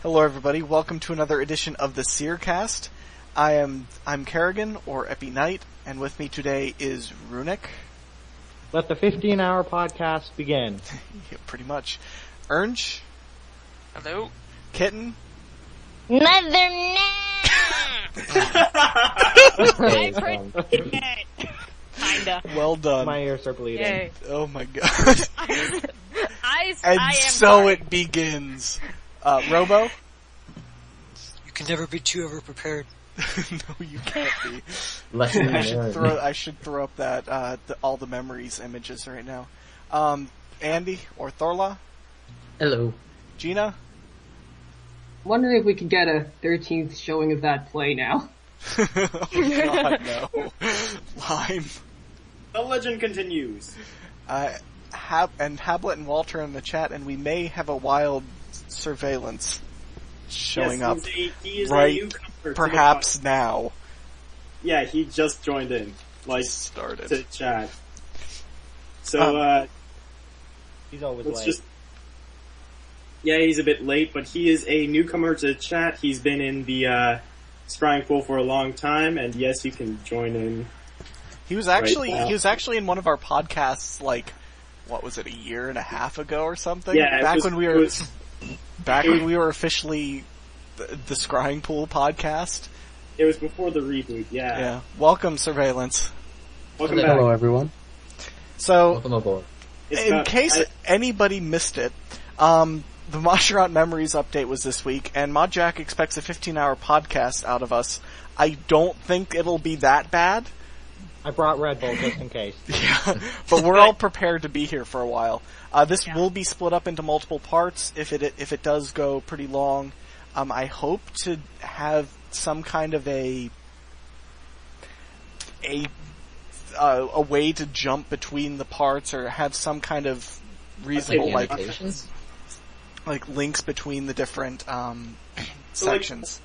Hello everybody, welcome to another edition of the Seercast. I'm Kerrigan, or ePiKnight, and with me today is Runic. Let the 15-hour podcast begin. Yeah, pretty much. ERNJ. Hello. Kitten. Mother no! Kinda. Well done. My ears are bleeding. Yay. Oh my god. It begins. Robo? You can never be too overprepared. No, you can't be. I should throw up that all the memories images right now. Andy or Thorlah? Hello. Geena? Wondering if we could get a 13th showing of that play now. Oh god, no. Lime. The legend continues. Habblet and Walter in the chat, and we may have a wild surveillance showing up right perhaps now. Yeah, he just joined in, started to chat. So he's always late. Yeah, he's a bit late, but he is a newcomer to chat. He's been in the scrying pool for a long time, and yes, you can join in. He was actually in one of our podcasts, what was it, a year and a half ago or something? Yeah, back when we were officially the Scrying Pool podcast. It was before the reboot, yeah. Yeah. Welcome, Surveillance. Welcome back. Hello, everyone. So, welcome aboard. In case anybody missed it, the Mahjarrat Memories update was this week, and Modjack expects a 15-hour podcast out of us. I don't think it'll be that bad. I brought Red Bull just in case. Yeah, but we're all prepared to be here for a while. This will be split up into multiple parts if it does go pretty long. I hope to have some kind of a way to jump between the parts, or have some kind of reasonable links between the different sections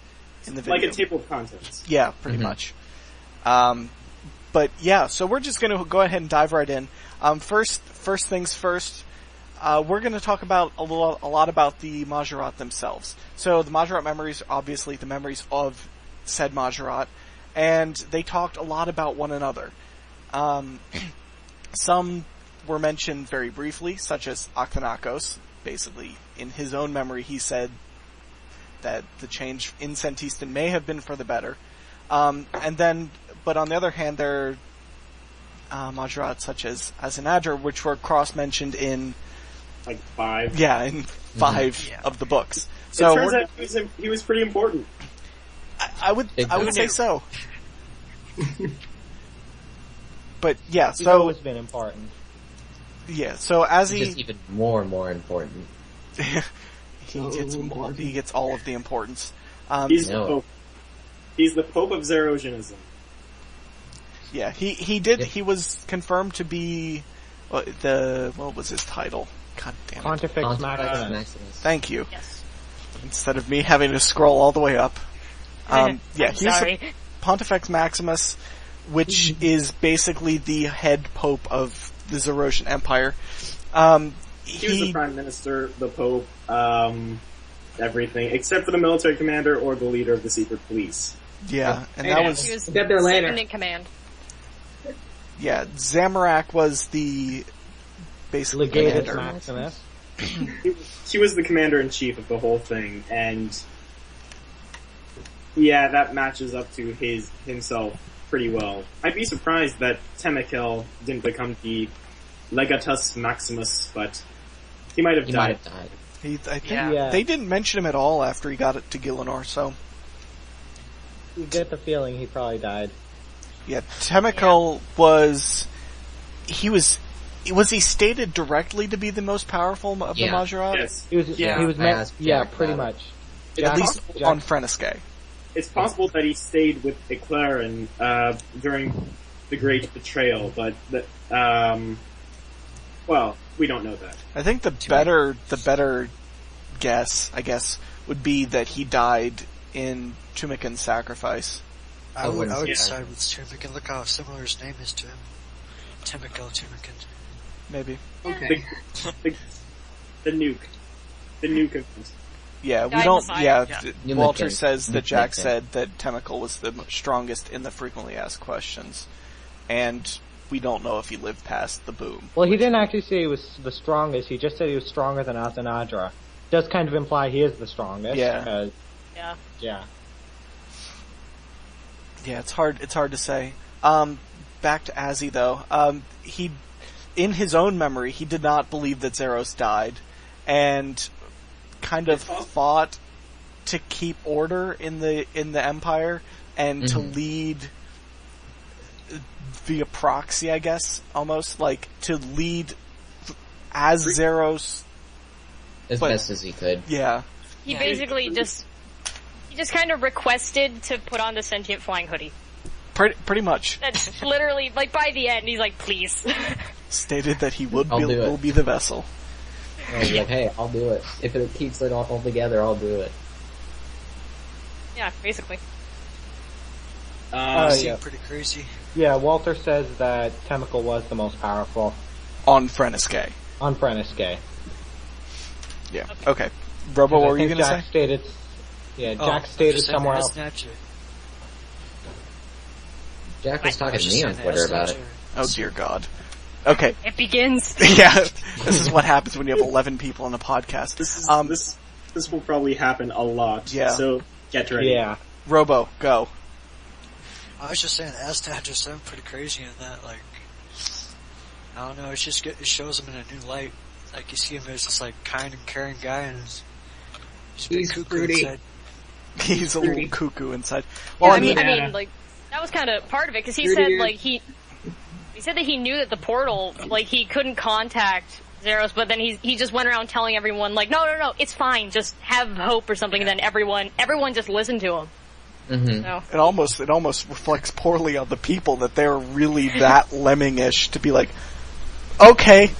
in the video. Like a table of contents. Yeah, pretty much. But yeah, so we're just going to go ahead and dive right in. First things first, we're going to talk about a lot about the Mahjarrat themselves. So the Mahjarrat memories, obviously the memories of said Mahjarrat, and they talked a lot about one another. Some were mentioned very briefly, such as Aktanakos. Basically, in his own memory, he said that the change in Sentistan may have been for the better. But on the other hand, there are Mahjarrat such as Asinadra, which were cross-mentioned in 5. Yeah, in 5 of the books. So it turns out he was pretty important. I would say so. But yeah, he's always been important. Yeah, so as he's just even more and more important. he gets all of the importance. He's the Pope. He's the Pope of Zerosianism. Yeah, he was confirmed to be what was his title? God damn it. Pontifex Maximus. Thank you. Yes. Instead of me having to scroll all the way up. He's sorry. Pontifex Maximus, which is basically the head pope of the Zerosian Empire. He was the Prime Minister, the Pope, everything, except for the military commander or the leader of the secret police. Yeah, and that was... He was get there later. second in command. Yeah, Zamorak was the basic Legatus commander. Maximus. He was the commander-in-chief of the whole thing, and yeah, that matches up to himself pretty well. I'd be surprised that Temekel didn't become the Legatus Maximus, but he might have died. I think they didn't mention him at all after he got it to Gielinor, so... You get the feeling he probably died. Yeah, Temekel was he stated directly to be the most powerful of the Mahjarrat? Yes. He was pretty much. At least on Freneske. It's possible that he stayed with Eclairin during the Great Betrayal, but we don't know that. I think the better guess, I guess, would be that he died in Tumikin's sacrifice. I would side with Tumikin. Look how similar his name is to him. Tumikin. Maybe. Okay. The nuke. The nuke of Yeah, we Died in don't. the fire. Yeah, Yeah. Walter says that Jack Newman. said that Temical was the strongest in the frequently asked questions, and we don't know if he lived past the boom. Well, he didn't actually say he was the strongest. He just said he was stronger than Asanadra. Does kind of imply he is the strongest. Yeah. 'Cause, Yeah. yeah. Yeah, it's hard to say. Back to Azzy though. He, in his own memory, he did not believe that Zeros died, and kind of fought to keep order in the Empire and to lead via proxy, I guess, almost like to lead as Zeros. As best as he could. Yeah. He basically just kind of requested to put on the sentient flying hoodie. Pretty much. That's literally, like, by the end, he's like, please. Stated that he will be the vessel. And he's like, hey, I'll do it. If it keeps it all together, I'll do it. Yeah, basically. Seemed Yeah. pretty crazy. Yeah, Walter says that Temical was the most powerful On Freniskay. on Freniskay. Yeah. Okay. Robo, what were you I think gonna Jack say? stated, Jack stated somewhere else. Jack was talking to me on Twitter about it. Oh dear God. Okay. It begins. Yeah. This is what happens when you have 11 people on a podcast. This will probably happen a lot. Yeah. So get ready. Yeah. Robo, go. I was just saying, Aztec just sound pretty crazy in that, like, I don't know, it shows him in a new light. Like, you see him as this, like, kind and caring guy, and he's a bit He's cuckoo fruity. inside. He's a little cuckoo inside. Well, Well, I mean, like, that was kind of part of it, because he said, like, he said that he knew that the portal, like, he couldn't contact Zeros, but then he just went around telling everyone, like, no, it's fine, just have hope or something, and then everyone just listened to him. Mm-hmm. So. it almost reflects poorly on the people that they're really that lemming-ish to be like, okay.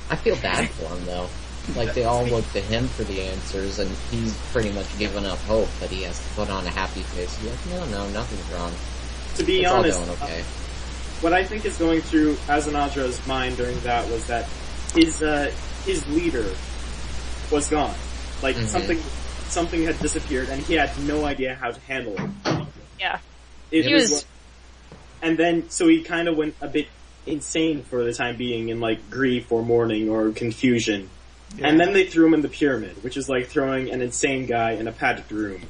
I feel bad for him, though. Like, they all look to him for the answers, and he's pretty much given up hope, but he has to put on a happy face. He's like, no, nothing's wrong. To be It's honest, all going okay. What I think is going through Azanadra's mind during that was that his leader was gone. Like, something had disappeared, and he had no idea how to handle it. Yeah. He was... And then, so he kind of went a bit insane for the time being in, like, grief or mourning or confusion. Yeah. And then they threw him in the pyramid, which is like throwing an insane guy in a padded room.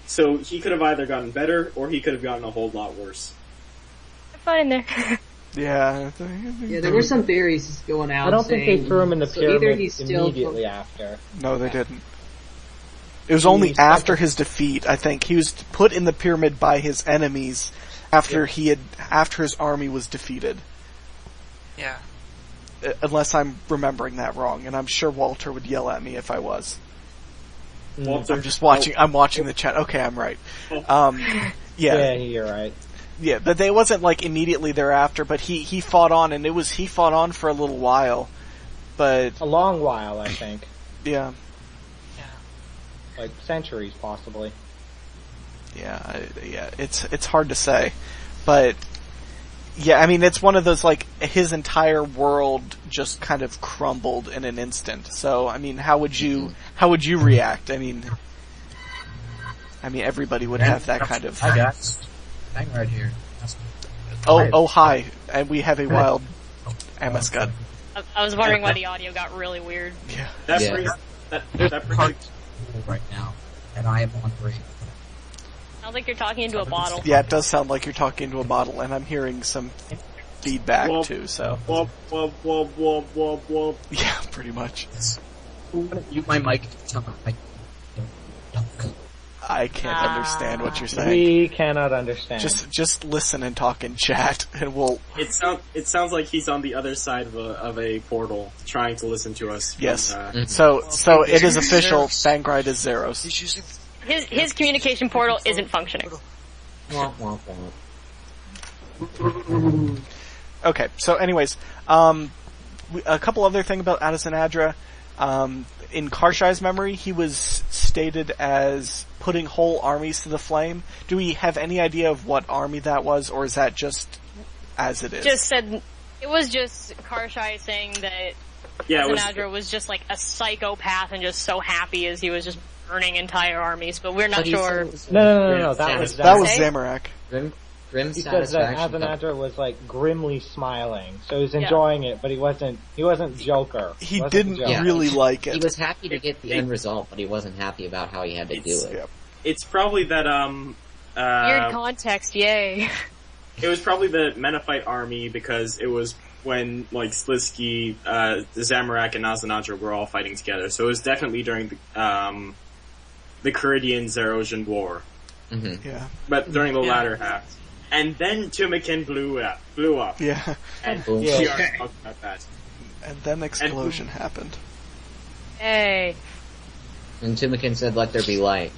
So he could have either gotten better, or he could have gotten a whole lot worse. I'm fine there. Yeah. Yeah, there were some theories going out. I don't think they threw him in the pyramid either he's still immediately after. No, they didn't. It was only after his defeat, I think. He was put in the pyramid by his enemies after his army was defeated. Yeah. Unless I'm remembering that wrong, and I'm sure Walter would yell at me if I was. Walter, I'm just watching. I'm watching the chat. Okay, I'm right. Yeah, you're right. Yeah, but it wasn't like immediately thereafter. But he fought on, and he fought on for a little while. But A long while, I think. yeah, Like centuries, possibly. yeah. It's hard to say, but. Yeah, I mean, it's one of those, like, his entire world just kind of crumbled in an instant. So, I mean, how would you react? I mean, everybody would have that kind of... Hi guys. Hang right here. Hi. And we have a wild mascot. I was wondering why the audio got really weird. Yeah. that brings right now, and I am on break. Sounds like you're talking into a bottle. Yeah, it does sound like you're talking into a bottle, and I'm hearing some feedback too, so... Yeah, pretty much. Mute my mic. I can't understand what you're saying. We cannot understand. Just listen and talk in chat, and we'll... It sounds like he's on the other side of a portal, trying to listen to us. Yes. From, So it is official, Fangright is Zeros. He's using... His communication portal isn't functioning. Womp, womp. Okay, so anyways, a couple other things about Addison-Adra. In Karshai's memory, he was stated as putting whole armies to the flame. Do we have any idea of what army that was, or is that just as it is? It was just Karshai saying that Yeah, it was, Azanadra was just like a psychopath and just so happy as he was just burning entire armies, but we're not sure. No. That was Zamorak. Grim He says that satisfaction. Azanadra was like grimly smiling, so he was enjoying it, but he wasn't Joker. He wasn't didn't Joker. really like He it. was happy to get the end result, but he wasn't happy about how he had to do it. Yep. it's probably that, Weird context, yay. it was probably the Menafite army because it was when, like, Slisky, Zamorak, and Azanadra were all fighting together. So it was definitely during the Kerrigan-Zerosian War. Mm-hmm. Yeah. But during the latter half. And then Tumikin blew up. Yeah. And Yeah. we already talked about that. And then explosion happened. Hey. And Timikin said, "Let there be light."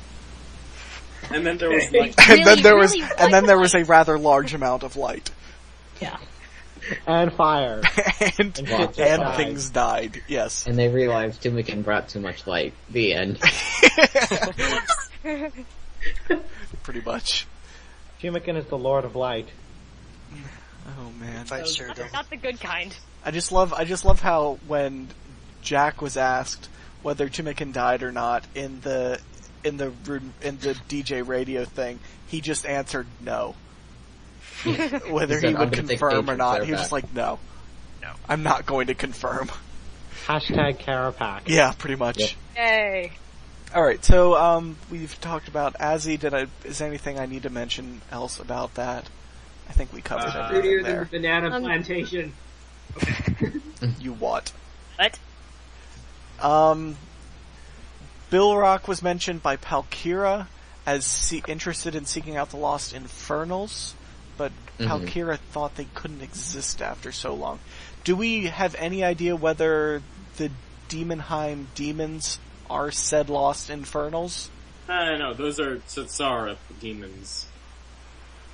And then there was, like, And then there was, really and then there was a rather large amount of light. Yeah. And fire. and shit and died. things died, yes. And they realized Timikin brought too much light. The end. Pretty much. Humikin is the Lord of Light. Oh man. Fight Cyrodiil. Not the good kind. I just love how when Jack was asked whether Tumikin died or not in the DJ radio thing, he just answered no. Whether He said, he "I'm would gonna take confirm or Patriots not, there he was back." just like, no. I'm not going to confirm. Hashtag Carapax. Yeah, pretty much. Yep. Yay. Alright, so, we've talked about Azzy. Is there anything I need to mention else about that? I think we covered everything Prettier than there. the banana plantation. You what? What? Bill Rock was mentioned by Palkira as interested in seeking out the lost infernals, but Palkira thought they couldn't exist after so long. Do we have any idea whether the Demonheim demons are said lost infernals? no, those are Tsatsara demons.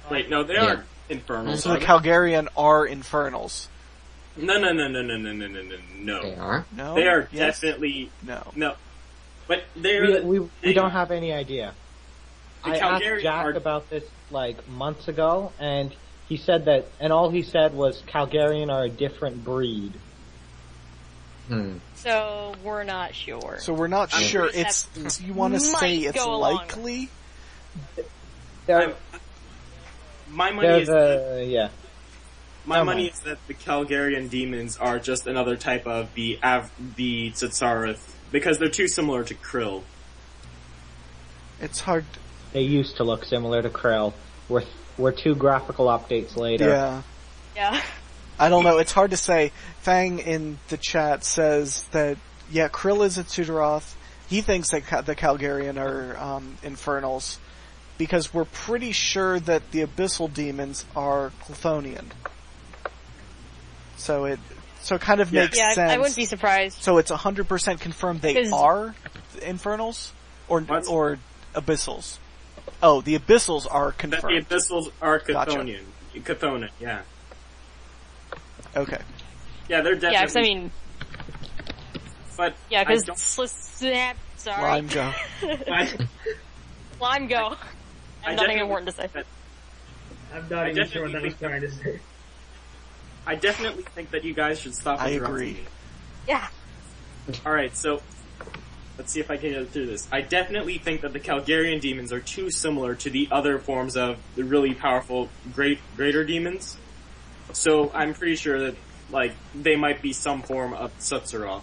Wait, no, they aren't infernals. So the are they? Calgarian are infernals. No. They are. No? They are Yes? definitely No. But they're We don't have any idea. The I asked Calgarian Jack are- about this like months ago, and he said that, and all he said was Calgarian are a different breed. So, we're not sure. So we're not sure. It's, you want to might say it's go along. likely? They're, my money they're is the my money is that the Calgarian demons are just another type of the Tsatsareth because they're too similar to Krill. It's hard. They used to look similar to Krill. We're 2 graphical updates later. Yeah. Yeah. I don't know, it's hard to say. Fang in the chat says that, yeah, Krill is a Tudorath. He thinks that the Calgarian are infernals, because we're pretty sure that the Abyssal demons are Chthonian. So it kind of makes Yeah, sense. I wouldn't be surprised. So it's 100% confirmed they 'Cause- are infernals? Or What? or Abyssals? Oh, the Abyssals are That confirmed. the Abyssals are Gotcha. Chthonian. Chthonian, yeah. Okay. Yeah, they're definitely... Yeah, 'cause I mean, But yeah, I because don't- sorry. Lime go. Lime go. I have nothing important to say. I'm not I even sure what definitely that was trying to say. I definitely think that you guys should stop I interrupting agree. me. Yeah. Alright, so let's see if I can get through this. I definitely think that the Calgarian demons are too similar to the other forms of the really powerful greater demons. So I'm pretty sure that, like, they might be some form of Tsatsarath.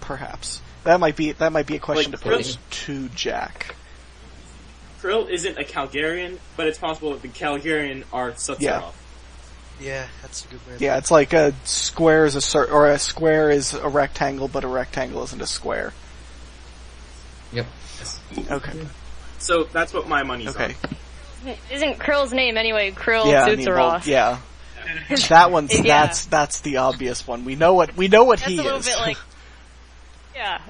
Perhaps. That might be a question Like, to pose to Jack. Krill isn't a Calgarian, but it's possible that the Calgarian are Tsatsarath. Yeah. Yeah, that's a good way. Yeah, it's like a square is a square is a rectangle, but a rectangle isn't a square. Yep. Okay. So that's what my money's Okay. on. Isn't Krill's name anyway Krill Yeah, I mean, well, Tsutsaroth? yeah. That one's Yeah. that's the obvious one. We know what That's he a little is. bit like, yeah.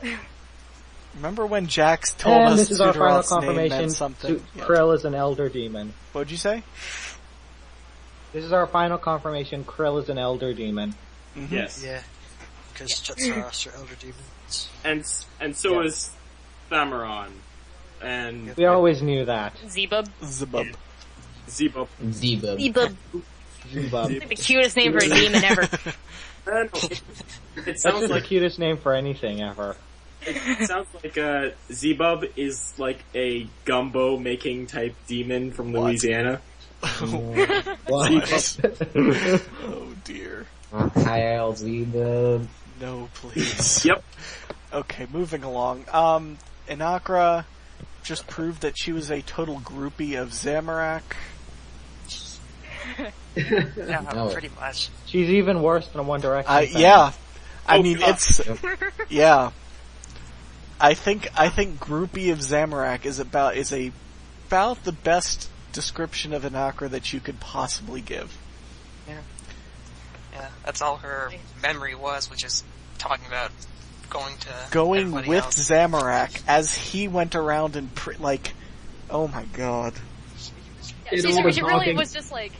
Remember when Jax told And us this is our final Tudorath's name confirmation. meant something? Yeah. Krill is an elder demon. What'd you say? This is our final confirmation. Krill is an elder demon. Mm-hmm. Yes. Yeah, because Tsatsaraths are elder demons. And so is Thamaron. And We always knew that. Zebub. Zebub. Zebub. Zebub. Zebub. Zebub. It's like the cutest name for a demon ever. It That's sounds just like the cutest name for anything ever. it sounds like Zebub is like a gumbo making type demon from Louisiana. What? Oh dear. Kyle Zebub. No, please. Yep. Okay, moving along. Inakra just proved that she was a total groupie of Zamorak. Yeah, No. pretty much. She's even worse than a One Direction fan. Yeah. I Oh, mean, God. it's, yeah. I think groupie of Zamorak is about the best description of Inakra that you could possibly give. Yeah, that's all her memory was just talking about going Going with else. Zamorak as he went around and oh my god. Yeah, It she all was really talking. was just like,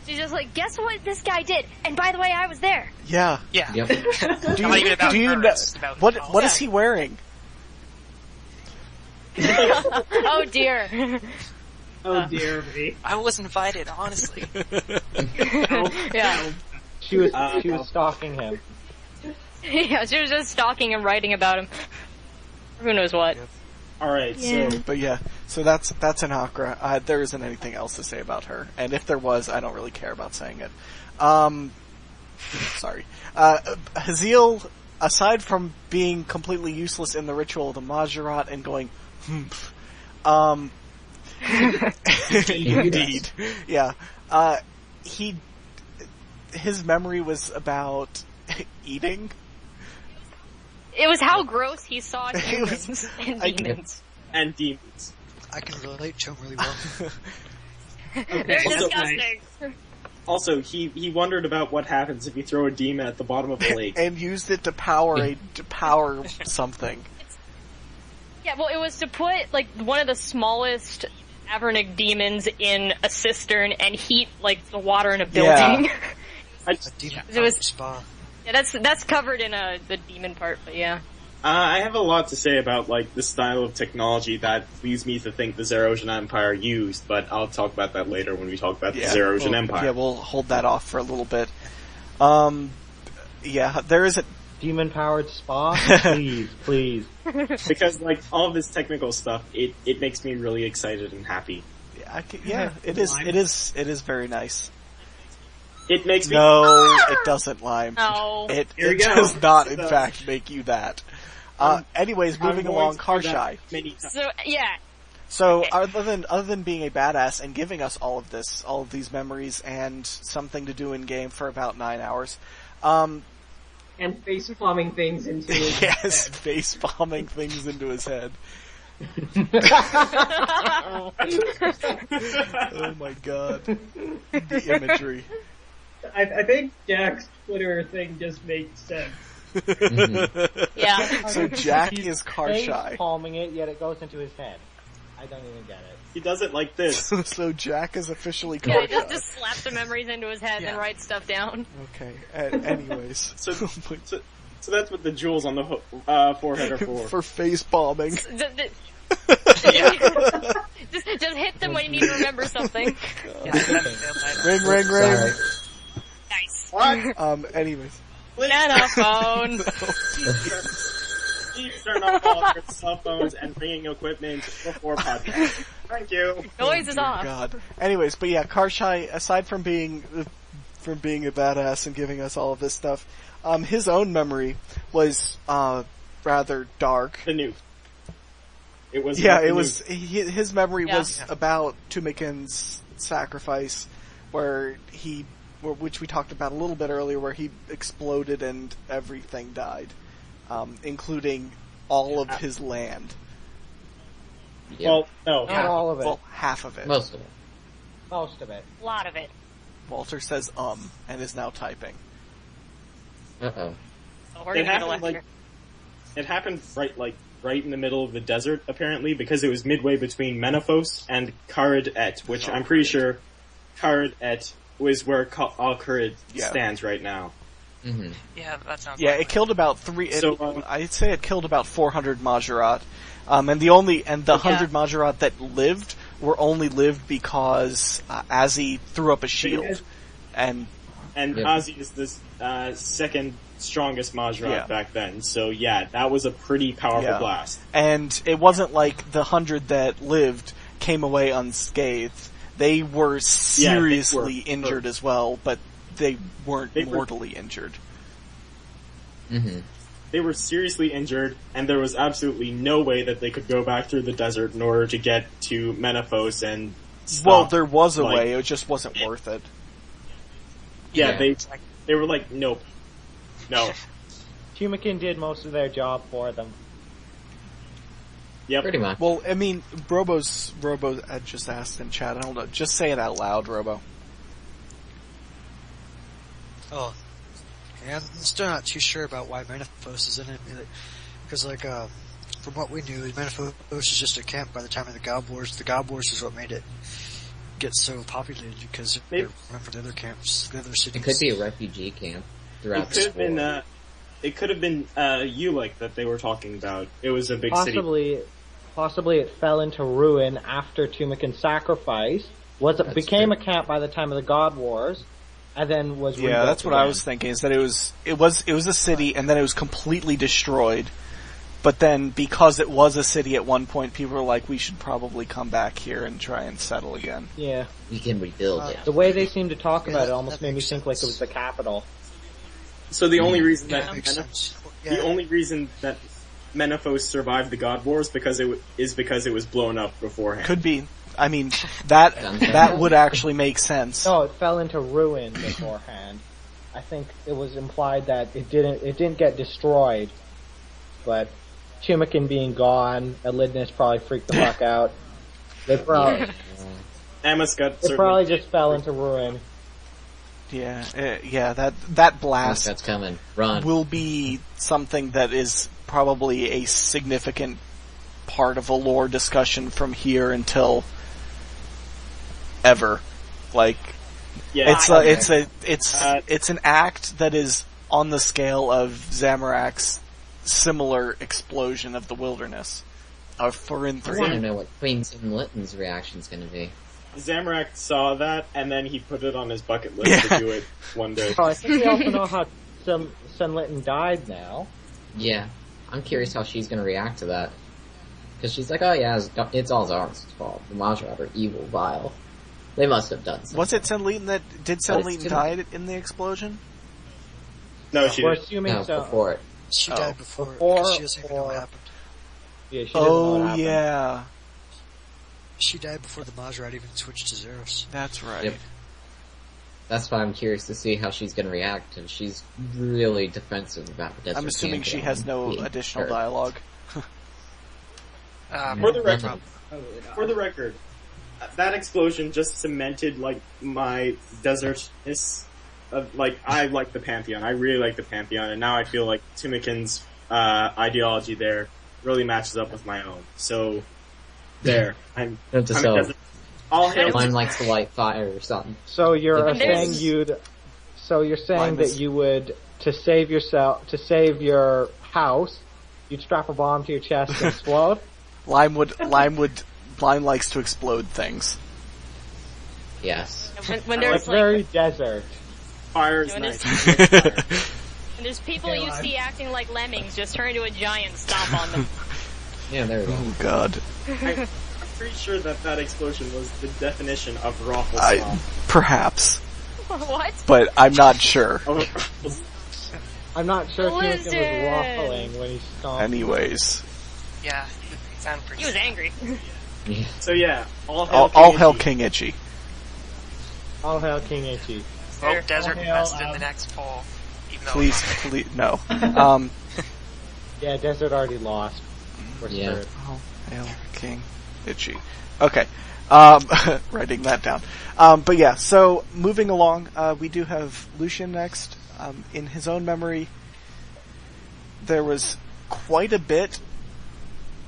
she's just like, guess what this guy did? And by the way, I was there. Yeah. Yeah. Yep. Do Not even about her, know, it's about what is he wearing? Oh dear. Oh dear me. I was invited, honestly. Yeah. She was stalking him. Yeah, she was just stalking and writing about him. Who knows what. Alright, Yeah. so But yeah, so that's Inakra. There isn't anything else to say about her, and if there was, I don't really care about saying it. Sorry. Haziel, aside from being completely useless in the ritual of the Mahjarrat and going, indeed, yeah, his memory was about eating. It was how gross he saw It humans was- and I- demons. and demons. I can relate to him really well. They're Also- disgusting. Also, he wondered about what happens if you throw a demon at the bottom of a lake. And used it to power something. Yeah, well, it was to put, like, one of the smallest Avernic demons in a cistern and heat, like, the water in a building. Yeah. A demon It was- spa. Yeah, that's covered in the demon part, but yeah. I have a lot to say about like the style of technology that leads me to think the Zerosian Empire used, but I'll talk about that later when we talk about the Zerosian Empire. Yeah, we'll hold that off for a little bit. Yeah, there is a Demon-powered spa? Please. Because like all of this technical stuff, it makes me really excited and happy. it is very nice. It makes me No, it doesn't, Lime. No. It Here we go. does not, in It does. fact, make you that. Anyways, moving I'm along, going to do that Karshai. many times. So, yeah. So, Okay. other than being a badass and giving us all of these memories and something to do in game for about 9 hours, And face palming things into his yes, head. face bombing things into his head. Oh my god. The imagery. I think Jack's Twitter thing just makes sense. Yeah. So Jack is Face Karshai. palming it, yet it goes into his head. I don't even get it. He does it like this. So Jack is officially Yeah, Karshai. just slaps the memories into his head and writes stuff down. Okay, anyways. So that's what the jewels on the forehead are for. For face bombing. Just hit them when you need to remember something. Ring, ring, ring. Sorry. Nice. What? Anyways. Banana phone. Please turn off all of your cell phones and ringing equipment before podcast. Thank you. Noise is off. God. Anyways, but yeah, Karshai, aside from being a badass and giving us all of this stuff, his own memory was, rather dark. The nuke. It was. Yeah, about the it was, nuke. his memory Yeah. was about Tumikin's sacrifice, which we talked about a little bit earlier, where he exploded and everything died, including all of his land. Yeah. Well, no. Not all of it. Well, half of it. Most of it. Most of it. A lot of it. Walter says and is now typing. Uh-oh. So we're It gonna get a happened lecture. It happened right in the middle of the desert, apparently, because it was midway between Menaphos and Karid-Et, which I'm pretty sure Karid-Et was where Al-Karid stands right now. Mm-hmm. Yeah, that sounds Yeah, likely. it killed about I'd say it killed about 400 Mahjarrat. And the 100 Mahjarrat that lived were only lived because Azzy threw up a shield. And Ozzy is the second strongest Mahjarrat back then. So yeah, that was a pretty powerful blast. And it wasn't like the 100 that lived came away unscathed. They were seriously injured as well, but they weren't mortally injured. Mm-hmm. They were seriously injured, and there was absolutely no way that they could go back through the desert in order to get to Menaphos and stop. Well, there was a way, it just wasn't worth it. Yeah, they were like, nope. No. Tumikin did most of their job for them. Yep. Pretty much. Well, I mean, Robo had just asked in chat, I don't know, just say it out loud, Robo. Oh. Yeah, I'm still not too sure about why Menaphos is in it. Because, from what we knew, Menaphos is just a camp by the time of the God Wars. The God Wars is what made it get so populated, because they went for the other camps, the other cities. It could be a refugee camp throughout the war. It could have been Ulick that they were talking about. It was a big city. Possibly it fell into ruin after Tumikin's sacrifice. Became a camp by the time of the God Wars, and then was rebuilt. Yeah, that's what I was thinking. Is that it was a city, and then it was completely destroyed. But then, because it was a city at one point, people were like, "We should probably come back here and try and settle again." Yeah, we can rebuild it. The way they seemed to talk about it almost made me think like it was the capital. So the only reason that Menaphos survived the God Wars because it was blown up beforehand. Could be. I mean, that would actually make sense. No, it fell into ruin beforehand. I think it was implied that it didn't get destroyed, but Tumikin being gone, Elidnus probably freaked the fuck out. They probably just fell into ruin. Yeah, that blast that's coming. Run. will be something that is probably a significant part of a lore discussion from here until ever. Like, it's an act that is on the scale of Zamorak's similar explosion of the wilderness of Thorin 3. I want to know what Queen Sinlitten's reaction is going to be. Zamorak saw that, and then he put it on his bucket list to do it one day. Oh, I think we also know how Sinlitten died now. Yeah. I'm curious how she's going to react to that. Because she's like, oh yeah, it's all Zar's fault. The Mahjarrat are evil, vile. They must have done something. Was it Sinlitten did Sinlitten die in the explosion? No, she We're didn't. assuming so. Before it. She died before she doesn't even know what happened. Yeah, she doesn't know what happened. Yeah. She died before the Mahjarrat even switched to Zeros. That's right. Yep. That's why I'm curious to see how she's going to react, and she's really defensive about the desert. I'm assuming she has no additional hurt. dialogue. For the record, that explosion just cemented my desertness. I like the Pantheon. I really like the Pantheon, and now I feel like Tumikin's ideology there really matches up with my own. So there, I'm a desert. Lime likes to light fire or something. So you're saying that you would, to save your house, you'd strap a bomb to your chest and explode? Lime likes to explode things. Yes. When there's it's very desert. Fire is nice. And there's people you see acting like lemmings, just turn into a giant, stomp on them. Yeah, there we go. Oh god. I'm pretty sure that explosion was the definition of Raffles. Perhaps. What? But I'm not sure. I'm not sure if Tumikin was Listen. ruffling when he stomped. Anyways. Yeah, he sounded pretty He was angry. Yeah. So yeah, all hail King Itchy. All hail King Itchy. Well, Desert West in the next poll. Even though Please, no. Yeah, Desert already lost. Yeah. Oh, hail King Itchy. Okay. Writing that down. But yeah, so moving along, we do have Lucian next. In his own memory, there was quite a bit,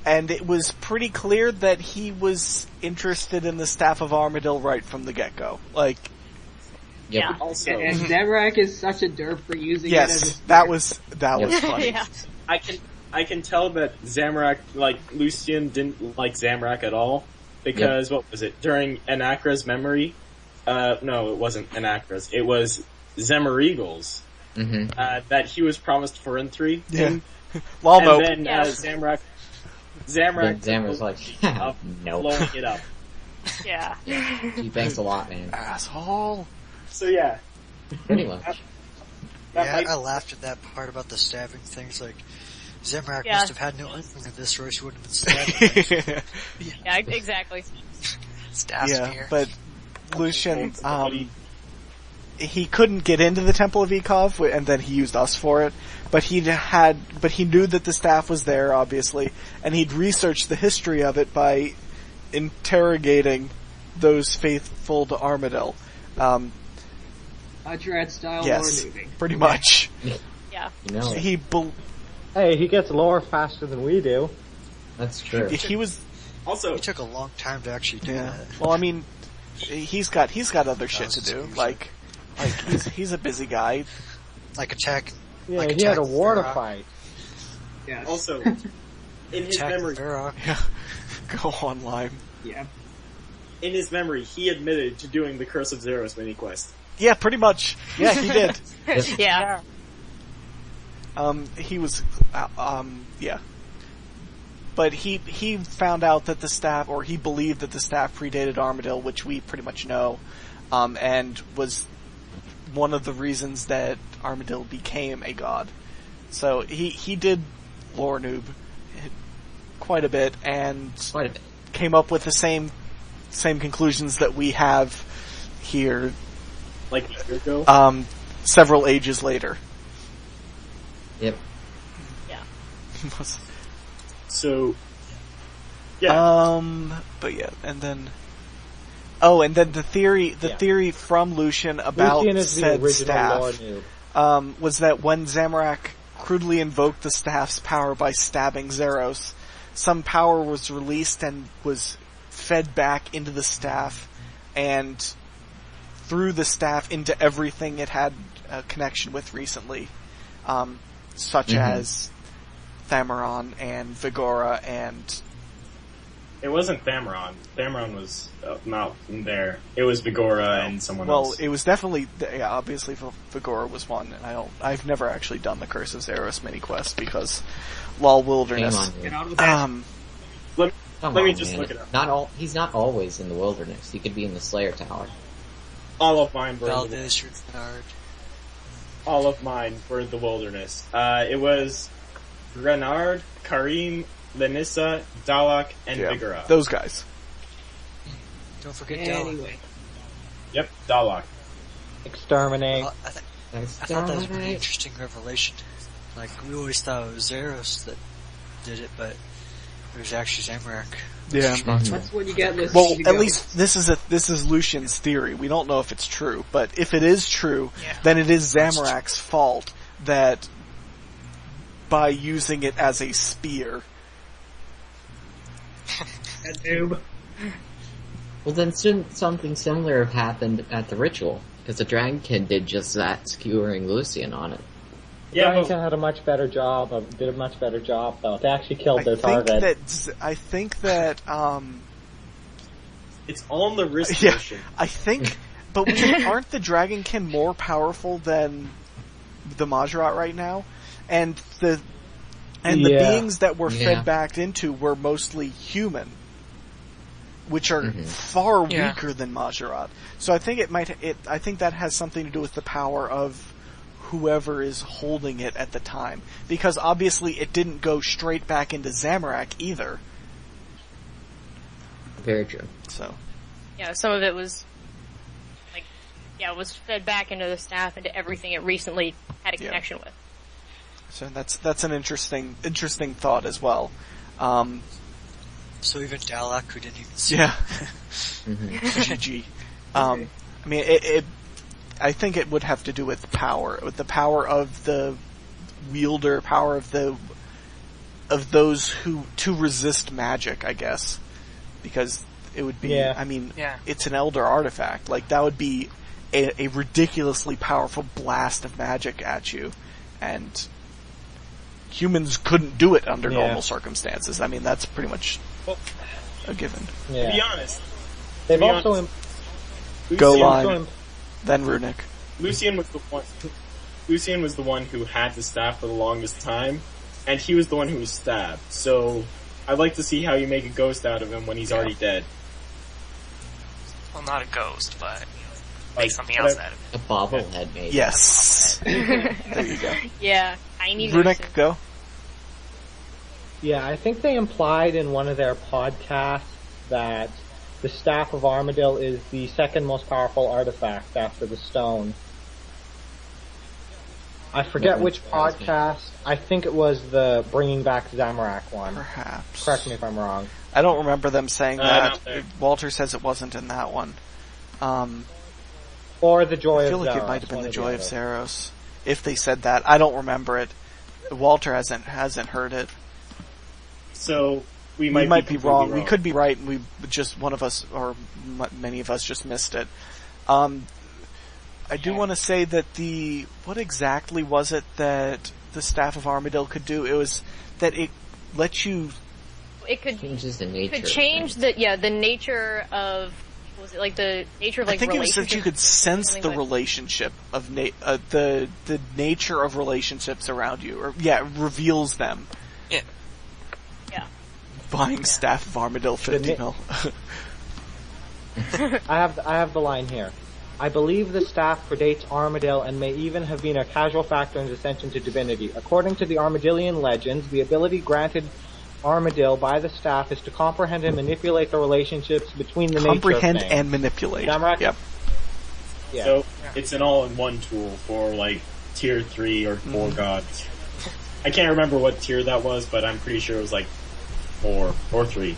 and it was pretty clear that he was interested in the Staff of Armadil right from the get-go. Yep. Yeah. Also, And Zamorak is such a derp for using it as a yes, that was funny. Yeah. I can tell that Zamorak, Lucian didn't like Zamorak at all, because, what was it, during Anakra's memory, no, it wasn't an actress. It was Zemereagles. That he was promised for entry. Yeah. Well, no. And then Zamorak Zamra's like, no. blowing it up. Yeah. Gee, thanks a lot, man. Asshole. So yeah. Pretty much. I laughed at that part about the stabbing things. Like, Zamorak must have had no inkling of this, or he wouldn't have been stabbing. Yeah, exactly. Stab spear. But Lucian, he couldn't get into the Temple of Ekov, and then he used us for it. But he knew that the staff was there, obviously, and he'd researched the history of it by interrogating those faithful to Armadil. Mahjarrat style Yes, lore noobing. pretty much. Yeah. You know, Hey, he gets lore faster than we do. that's true. he was. Also, It took a long time to actually do that. Well, I mean, he's got other shit to do. Like he's a busy guy. Like attack. Yeah, like he had a attack war to Varrock. fight. Yes. also, in his Attack memory, Varrock. Yeah. Go on, Lime. Yeah. in his memory, he admitted to doing the Curse of Zeros mini quest. Yeah, pretty much. Yeah, he did. Yeah. He was, yeah. But he found out that the staff, or he believed that the staff predated Armadil, which we pretty much know, and was one of the reasons that Armadil became a god. So he did lore noob quite a bit, and came up with the same conclusions that we have here, Like a year ago? several ages later. Yep. Yeah. So, yeah. But yeah, and then the theory from Lucian about Lucian is the said original lore staff, noob. was that when Zamorak crudely invoked the staff's power by stabbing Zeros, some power was released and was fed back into the staff, and through the staff into everything it had a connection with recently, such as Thammaron and Vigora and... It wasn't Thammaron. Thammaron was not there. It was Vigora and someone else. Well, it was definitely, obviously Vigora was one, and I've never actually done the Curse of Zeros mini quest because LOL Wilderness. Get out of the bed. Let me just look it up. He's not always in the wilderness. He could be in the Slayer Tower. All of mine were in the Valdez, Renard. all of mine were in the wilderness. It was Renard, Karim, Lenissa, Dalak, and Vigora. Those guys. Don't forget Dalak. Anyway. Yep, Dalak. Exterminate. Well, I thought that was a pretty interesting revelation. Like, we always thought it was Zeros that did it, but it was actually Zamorak. Yeah. That's what you get listening Well, to at go. least this is Lucian's theory. We don't know if it's true, but if it is true, Yeah. then it is Zamorak's fault that by using it as a spear. That noob. Well, then shouldn't something similar have happened at the ritual? Because the Dragonkin did just that, skewering Lucian on it. Yeah, Dragonkin had a much better job, did a much better job though. They actually killed their target. I think that it's on the wrist yeah, motion. I think, but aren't the Dragonkin more powerful than the Mahjarrat right now? And the beings that were fed back into were mostly human, which are far weaker than Mahjarrat. So I think I think that has something to do with the power of whoever is holding it at the time, because obviously it didn't go straight back into Zamorak either. Very true. So, Yeah, some of it was was fed back into the staff, into everything it recently had a connection with. so that's an interesting thought as well. So even Dalak, who didn't even see Yeah. GG. I mean, I think it would have to do with power, with the power of the wielder, power of those who to resist magic, I guess, because it would be. I mean, it's an elder artifact. Like that would be a ridiculously powerful blast of magic at you, and humans couldn't do it under normal circumstances. I mean, that's pretty much a given. Yeah. To be honest, They've also Go Lucian- Lime. Then Runic. Lucian was the one. Lucian was the one who had the staff for the longest time, and he was the one who was stabbed. So I'd like to see how you make a ghost out of him when he's already dead. Well, not a ghost, but make Like, something else out of it. A bobblehead, maybe. Yes. There you go. Yeah, I need Runic, go. Yeah, I think they implied in one of their podcasts that the Staff of Armadyl is the second most powerful artifact after the stone. I forget which podcast. I think it was the Bringing Back Zamorak one. Perhaps. Correct me if I'm wrong. I don't remember them saying not that. there. Walter says it wasn't in that one. Or the Joy I of feel like Zaros, it might have been one the or Joy of other. Saros. If they said that, I don't remember it. Walter hasn't heard it. So we We might be completely wrong. We could be right, and we just one of us or many of us just missed it. I do want to say that what exactly was it that the Staff of Armadyl could do? It was that it let you. It could Changes the nature. could change the nature of was it like the nature of like I think it was relationships? that you could sense Something the like- relationship of the nature of relationships around you, or it reveals them. Yeah. Yeah. Buying Staff of Armadyl 50 mil. I have the line here. I believe the staff predates Armadyl and may even have been a casual factor in his ascension to divinity. According to the Armadillian legends, the ability granted Armadyl by the staff is to comprehend and manipulate the relationships between the Comprehend nature of things. and manipulate. Zamorak? Yep. Yeah. So it's an all-in-one tool for like tier 3 or 4 gods. I can't remember what tier that was, but I'm pretty sure it was like 4 or 3.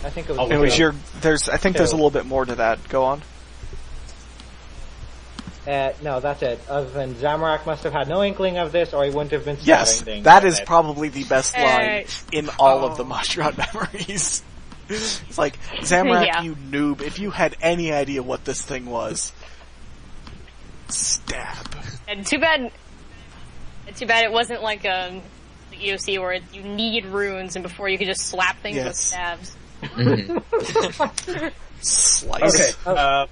I think it Oh, was. It was two. there's a little bit more to that. Go on. No, that's it. Other than Zamorak must have had no inkling of this, or he wouldn't have been stabbing Yes, things. that That's is it. probably the best line in all of the Mahjarrat memories. It's like, Zamorak, Yeah. you noob, if you had any idea what this thing was, stab. And too bad it wasn't like the EOC where you need runes and before you could just slap things with Yes. stabs. Slice. Okay.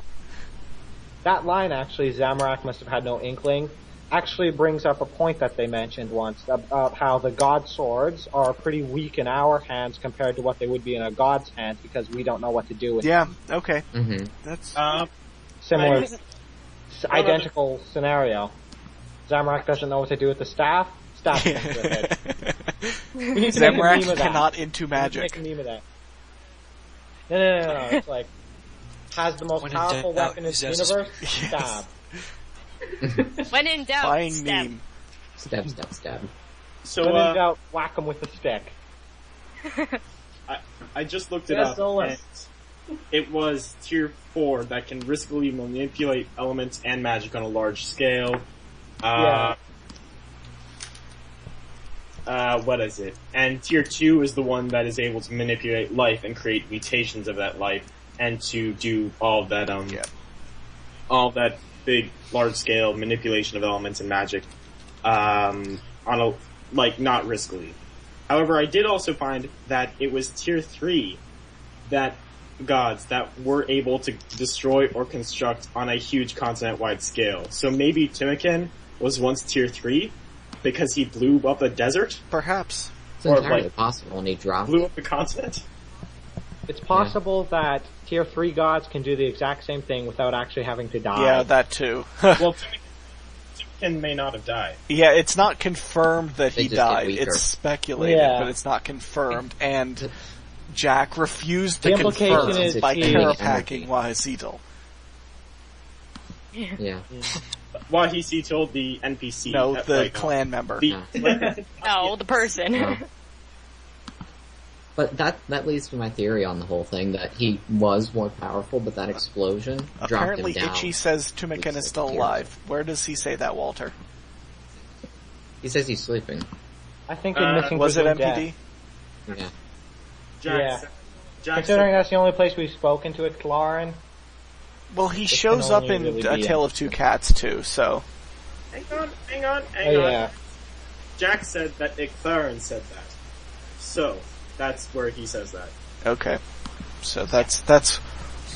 That line, actually, Zamorak must have had no inkling, actually brings up a point that they mentioned once about how the god swords are pretty weak in our hands compared to what they would be in a god's hands because we don't know what to do with them. Yeah, okay. Mm-hmm. That's... Similar, identical scenario. Zamorak doesn't know what to do with the staff, stab him with it. We need to make a meme Zamorak of that. cannot into We need to magic. make a meme of that. No. It's like, has the most When in powerful doubt, weapon in the use universe? Yes. Stab. When in doubt, Buying stab. meme. Stab. So When in doubt, whack him with a stick. I just looked it Yes, up, Solus. and it was tier 4 that can riskily manipulate elements and magic on a large scale. What is it? And tier 2 is the one that is able to manipulate life and create mutations of that life, and to do all of that, all of that big, large scale manipulation of elements and magic, on a, not riskily. However, I did also find that it was tier 3 that gods that were able to destroy or construct on a huge continent-wide scale. So maybe Timikin was once tier 3 because he blew up a desert? Perhaps. It's Or, entirely possible, and he dropped Blew it. up the continent? It's possible that tier 3 gods can do the exact same thing without actually having to die. Yeah, that too. Well, Timikin may not have died. Yeah, it's not confirmed that They he just get died. weaker. It's speculated, Yeah. but it's not confirmed. And Jack refused to The implication confirm is by he- carapacking Wahasetal. Yeah. Wahisi told the NPC. No, that, the clan member. The, No, the person. No. But that leads to my theory on the whole thing, that he was more powerful, but that explosion Apparently, dropped him down. Itchy says Tumikin is still Tier. alive. Where does he say that, Walter? He says he's sleeping. I think in Missing Was it Presumed MPD? Death. Yeah. Yeah. Jack Considering that's the only place we've spoken to it, Clarin. Well, he It shows can up only in really A be Tale of Two Cats too, so... Hang on. Oh yeah. Jack said that Ictharin said that. So, that's where he says that. Okay. So that's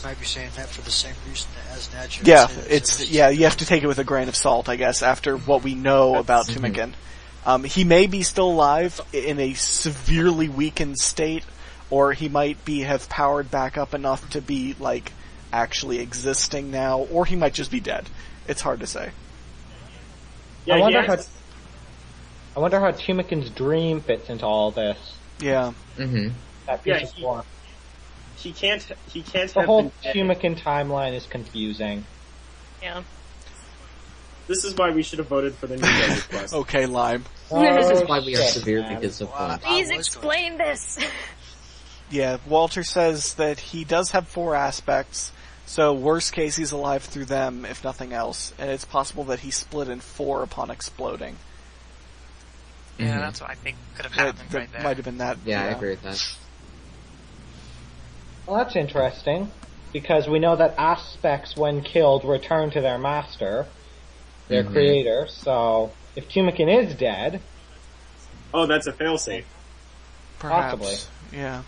might be saying that for the same reason as Nadja. Yeah, you have to take it with a grain of salt, I guess, after what we know about Tumikin. He may be still alive in a severely weakened state, or he might have powered back up enough to be, like, actually existing now, or he might just be dead. It's hard to say. Yeah, I wonder how Tumikin's dream fits into all this. Yeah. Mm-hmm. That piece of form. He can't The whole Tumikin timeline is confusing. Yeah. This is why we should have voted for the new Desert Quest. Okay, Lime. This is why we are severely disappointed. Please explain this! Yeah, Walter says that he does have 4 aspects, so worst case he's alive through them, if nothing else, and it's possible that he split in 4 upon exploding. Yeah, that's what I think could have happened right there. Might have been that. Yeah, I agree with that. Well, that's interesting, because we know that aspects, when killed, return to their master, their creator, so if Tumikin is dead... Oh, that's a failsafe. Perhaps. Possibly. Yeah.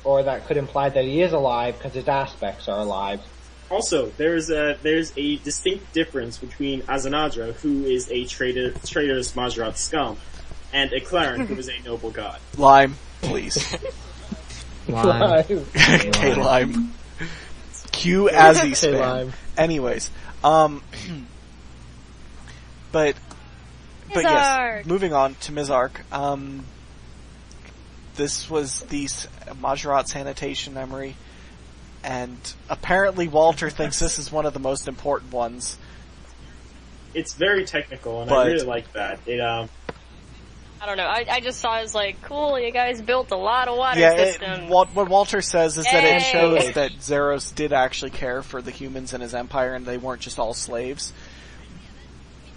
Or that could imply that he is alive, because his aspects are alive. Also, there's a distinct difference between Azanadra, who is a traitorous Mahjarrat scum, and Eclairin, who is a noble god. Lime, please. Lime. Okay, Lime. Q as he spam. Anyways, but yes, moving on to Mizark. This was the Mahjarrat sanitation memory, and apparently Walter thinks this is one of the most important ones. It's very technical, and I really like that. I don't know. I just saw it as like, cool, you guys built a lot of water systems. What Walter says is that it shows that Zeros did actually care for the humans in his empire, and they weren't just all slaves.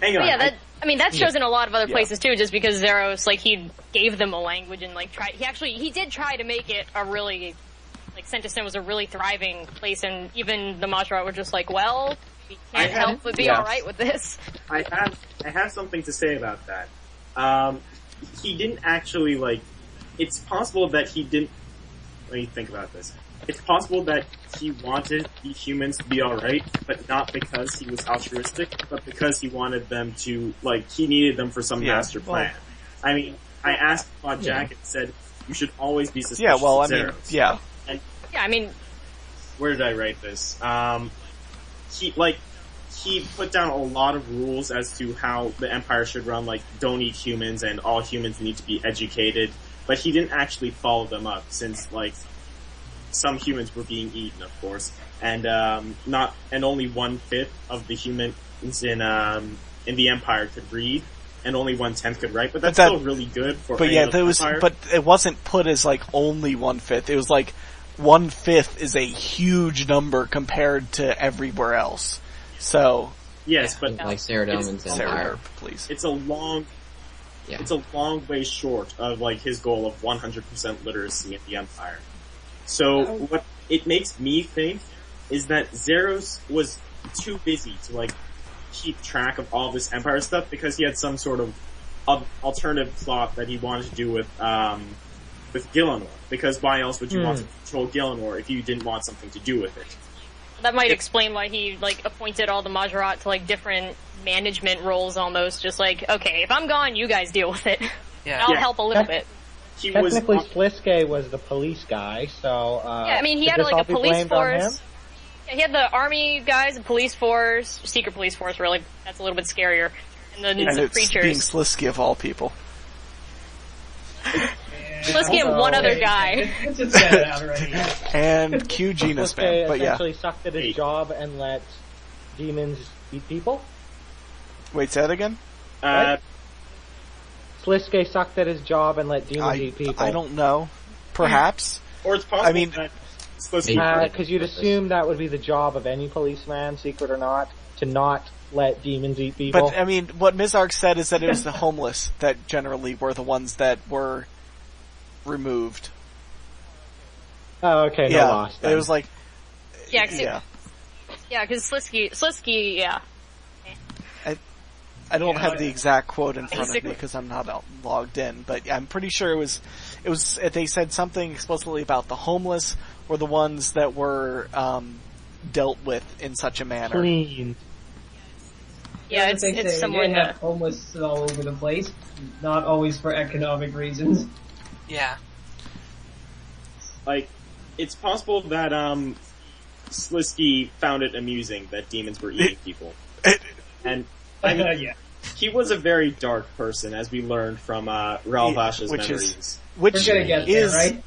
Hang on. Yeah, that shows in a lot of other places too, just because Zeros, like, he gave them a language and, like, he did try to make it a really, like, Centiston was a really thriving place, and even the Mahjarrat were just like, well, we can't help but be alright with this. I have something to say about that. He didn't actually, like, it's possible that he didn't, let me think about this. It's possible that he wanted the humans to be alright, but not because he was altruistic, but because he wanted them to, like, he needed them for some master plan. I mean, I asked Claude Jack and said, you should always be suspicious of Zeros. Where did I write this? He put down a lot of rules as to how the Empire should run, like, don't eat humans and all humans need to be educated, but he didn't actually follow them up, since, like, some humans were being eaten, of course, and only 1/5 of the humans in the Empire could read, and only 1/10 could write. But that's still really good for. But Empire. But it wasn't put as like only 1/5. It was like 1/5 is a huge number compared to everywhere else. So yes, but like Saradomin's Empire, please. It's a long way short of like his goal of 100% literacy in the Empire. So what it makes me think is that Zeros was too busy to like keep track of all this Empire stuff because he had some sort of alternative plot that he wanted to do with Gielinor. Because why else would you want to control Gielinor if you didn't want something to do with it? That might explain why he like appointed all the Mahjarrat to like different management roles almost. Just like, okay, if I'm gone, you guys deal with it. Yeah. I'll help a little bit. Technically, Sliske was the police guy, so... yeah, I mean, he had like a police force. Yeah, he had the army guys, the police force, secret police force, really. That's a little bit scarier. And then the preachers. Being Sliske of all people. Sliske and one other guy. And Q Geena spam, but yeah. Essentially sucked at his job and let demons eat people? Wait, say that again? Sliske sucked at his job and let demons eat people. I don't know. Perhaps. Or it's possible that because you'd assume that would be the job of any policeman, secret or not, to not let demons eat people. But, I mean, what Mizark said is that it was the homeless that generally were the ones that were removed. Oh, okay, no loss. It was like... Yeah, because Sliske, yeah. I don't have the exact quote in front of me because I'm not logged in, but I'm pretty sure it was. They said something explicitly about the homeless were the ones that were dealt with in such a manner. Clean. Yeah, it's somewhat again, have homeless all over the place, not always for economic reasons. Yeah. Like, it's possible that Slisky found it amusing that demons were eating people. And I mean, yeah. he was a very dark person, as we learned from Ralvash's memories. Which We're gonna get there, right?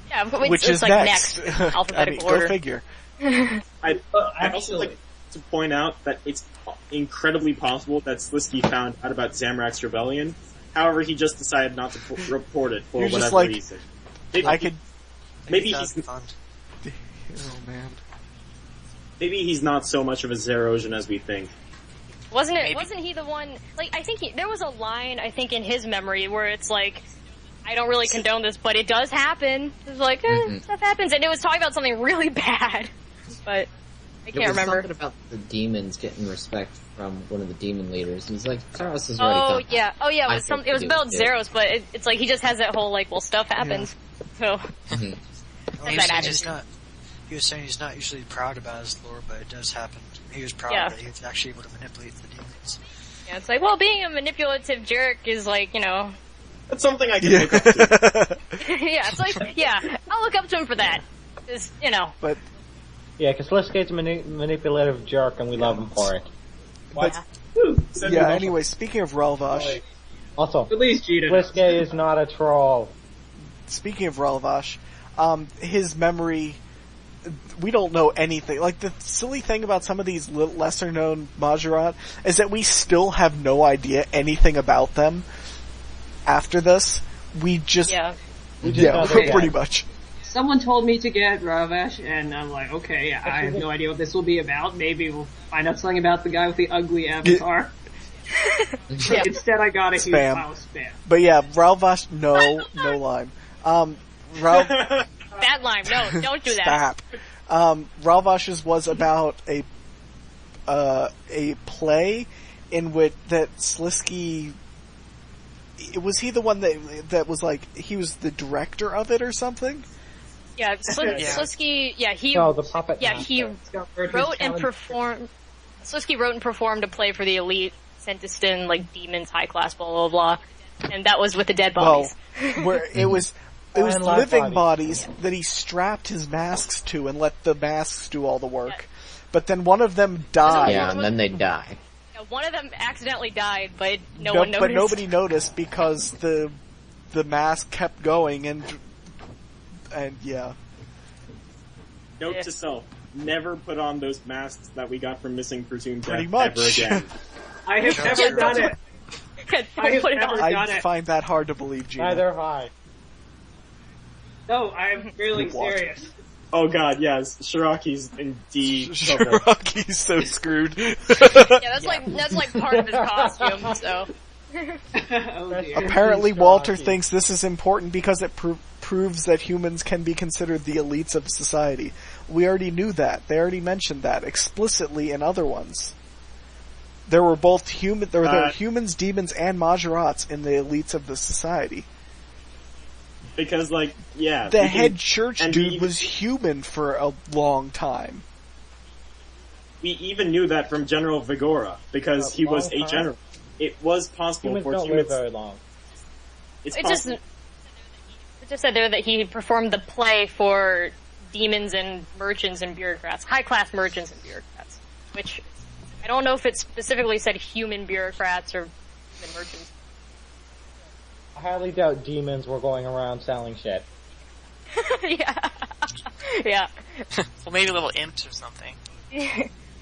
Yeah, but which it's is like next. alphabetical Go order. figure. I'd also like to point out that it's incredibly possible that Slisky found out about Zamrak's rebellion. However, he just decided not to report it for You're just whatever like, reason. Maybe he's fun. Oh man. Maybe he's not so much of a Zerosian as we think. Wasn't Maybe. he the one, like, I think there was a line, I think, in his memory where it's like, I don't really condone this, but it does happen. It's like, stuff happens, and it was talking about something really bad, but I can't remember. Something about the demons getting respect from one of the demon leaders. He's like, Zeros has already done that. It was about Zeros, but it's like, he just has that whole, like, well, stuff happens, so. He was saying he's not usually proud about his lore, but it does happen. He was proud that he was actually able to manipulate the demons. Yeah, it's like, well, being a manipulative jerk is like, you know... That's something I can look up to. Yeah, it's like, yeah, I'll look up to him for that. Just, you know. But yeah, because Slisky's a manipulative jerk, and we love him for it. But, anyway, speaking of Ralvash... Also, At least Gina. Slisky is not a troll. Speaking of Ralvash, his memory... We don't know anything. Like, the silly thing about some of these lesser-known Mahjarrat is that we still have no idea anything about them after this. We just... pretty much. Someone told me to get Ravash, and I'm like, okay, I have no idea what this will be about. Maybe we'll find out something about the guy with the ugly avatar. Instead, I got a huge pile of spam. But yeah, Ralvash, no lime. Bad lime, no, don't do that. Stop. Ralvash's was about a play in which that Slisky... Was he the one that was like, he was the director of it or something? Yeah, Slisky, he... the puppet he wrote and performed... Slisky wrote and performed a play for the elite, sent to Stin, like, demons, high class, blah, blah, blah. And that was with the dead bodies. Well, where it was living bodies that he strapped his masks to and let the masks do all the work. Yeah. But then one of them died. Yeah, and then they die. Yeah, one of them accidentally died, but no one noticed. But nobody noticed because the mask kept going and yeah. Note to self, never put on those masks that we got from Missing Presumed Death Pretty much. ever again. I have never done it. I find that hard to believe, Gina. Neither have I. No, I'm really serious. Oh god, yes. Shiraki's indeed Shiraki's so screwed. That's like part of his costume, so. Apparently Walter thinks this is important because it proves that humans can be considered the elites of society. We already knew that. They already mentioned that explicitly in other ones. There were both humans, demons, and Mahjarrats in the elites of the society. Because, like, yeah. The head church dude was human for a long time. We even knew that from General Vigora, because he was a general. It was possible humans for don't humans... live very long. It just said there that he performed the play for demons and merchants and bureaucrats. High-class merchants and bureaucrats. Which, I don't know if it specifically said human bureaucrats or human merchants. I highly doubt demons were going around selling shit. Yeah. Well, maybe little imps or something.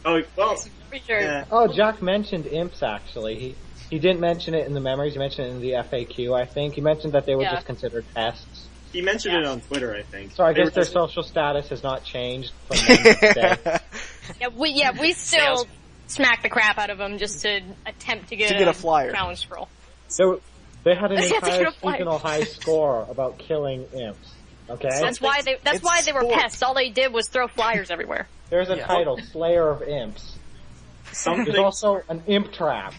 Oh, well. Pretty sure. Yeah. Oh, Jack mentioned imps, actually. He didn't mention it in the memories, he mentioned it in the FAQ, I think. He mentioned that they were just considered pests. He mentioned it on Twitter, I think. So I guess their social status has not changed from then to today. We still smack the crap out of them just to attempt to get a flyer. Challenge scroll. So they had an entire seasonal high score about killing imps. Okay? So that's why they were pests. All they did was throw flyers everywhere. There's a title, Slayer of Imps. There's also an imp trap.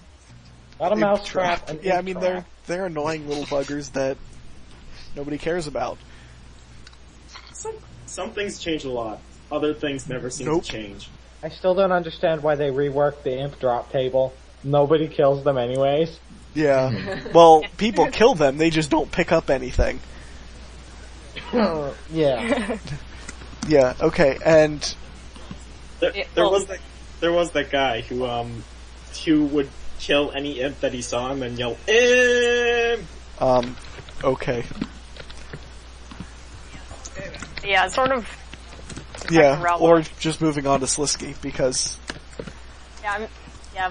Not a mouse trap, an imp trap. They're annoying little buggers that nobody cares about. Some things change a lot. Other things never seem to change. I still don't understand why they reworked the imp drop table. Nobody kills them anyways. Yeah. Well, people kill them, they just don't pick up anything. Yeah. Yeah, okay, and... There was that guy who would kill any imp that he saw and then yell, IMP! Okay. Yeah, sort of... Yeah, or just moving on to Slisky, because... Yeah,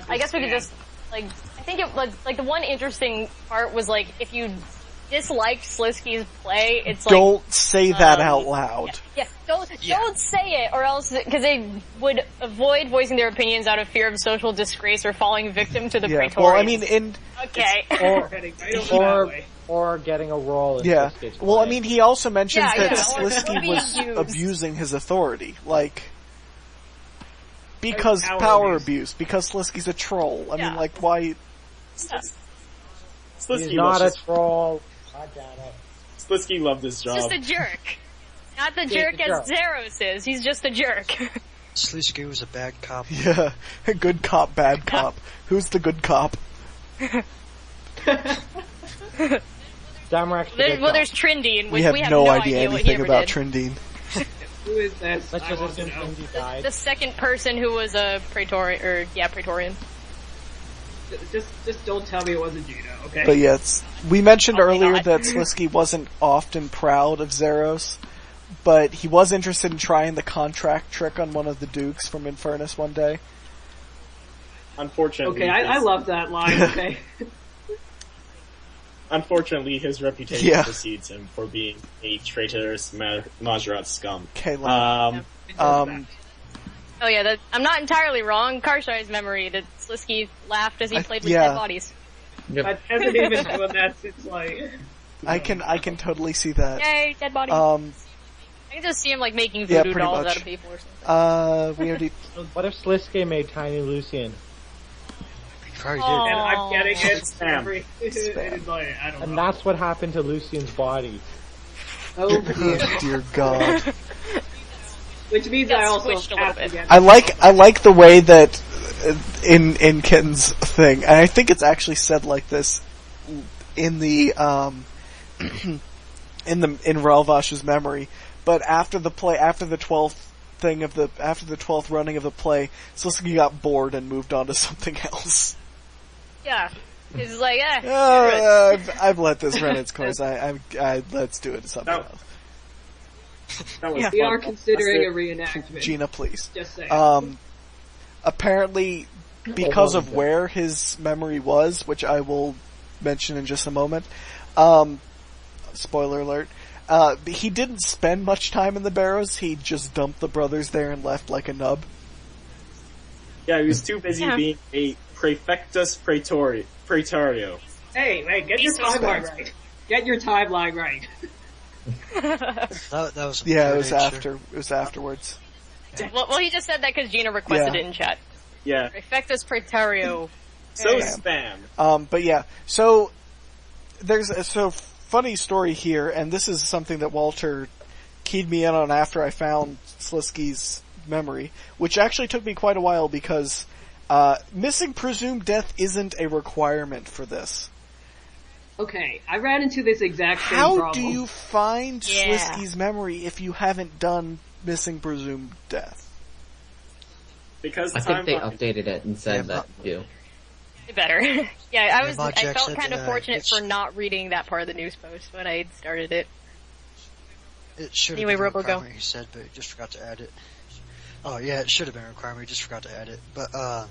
I guess we could just, like, I think it, like, the one interesting part was, like, if you disliked Slisky's play, it's like... Don't say that out loud. Yeah, don't say it, or else, because they would avoid voicing their opinions out of fear of social disgrace or falling victim to the Praetorians. Well, I mean, Okay. Or getting a role in Slisky's play. Well, I mean, he also mentions that Slisky was abusing his authority, like... Because power abuse, because Slisky's a troll. I mean, like, why... He's not a troll. God damn it. Slisky loved his job. Just a jerk. Not the jerk as Zeros is. He's just a jerk. Slisky was a bad cop. Yeah. Good cop, bad cop. Who's the good cop? There's Trindine, which we have no idea what anything about Trindine. Who is that? Let's just assume Trindine died. The second person who was a Praetorian, Praetorian. Just don't tell me it wasn't Gina, okay? But yes, we mentioned earlier that Slisky wasn't often proud of Zeros, but he was interested in trying the contract trick on one of the dukes from Infernus one day. Unfortunately. Okay, I love that line, okay? Unfortunately, his reputation precedes him for being a traitorous Mahjarrat scum. Okay, oh yeah, I'm not entirely wrong. Karshai's memory that Slisky laughed as he played with dead bodies. Yep. I haven't even doing that since like... I can totally see that. Yay, dead bodies. I can just see him like making voodoo dolls out of people or something. We already... What if Slisky made Tiny Lucian? And I'm getting it. Spam. And that's what happened to Lucian's body. Oh dear God. Which means I also have to get... I like the way that in Kitten's thing, and I think it's actually said like this in the in Relvash's memory. But after the 12th running of the play, Slisky got bored and moved on to something else. Yeah, he's like, I've let this run its course. Let's do it something else. We are considering a reenactment. Gina, please. Just saying. Apparently, because of where his memory was, which I will mention in just a moment, spoiler alert, he didn't spend much time in the Barrows, he just dumped the brothers there and left like a nub. Yeah, he was too busy being a Praefectus Praetorio. Hey, get your timeline right. Get your timeline right. that was it was after. It was afterwards. Well, he just said that because Gina requested it in chat. Yeah. Praefectus Praetorio. So spam. But yeah, so there's a funny story here, and this is something that Walter keyed me in on after I found Slisky's memory, which actually took me quite a while because missing presumed death isn't a requirement for this. Okay, I ran into this exact same problem. How do you find Slisky's memory if you haven't done missing presumed death? Because I think they updated it and said that too. Better. I felt kind of fortunate for not reading that part of the news post when I started it. It should have been a requirement, he said, but he just forgot to add it. Oh yeah, it should have been a requirement, he just forgot to add it. But I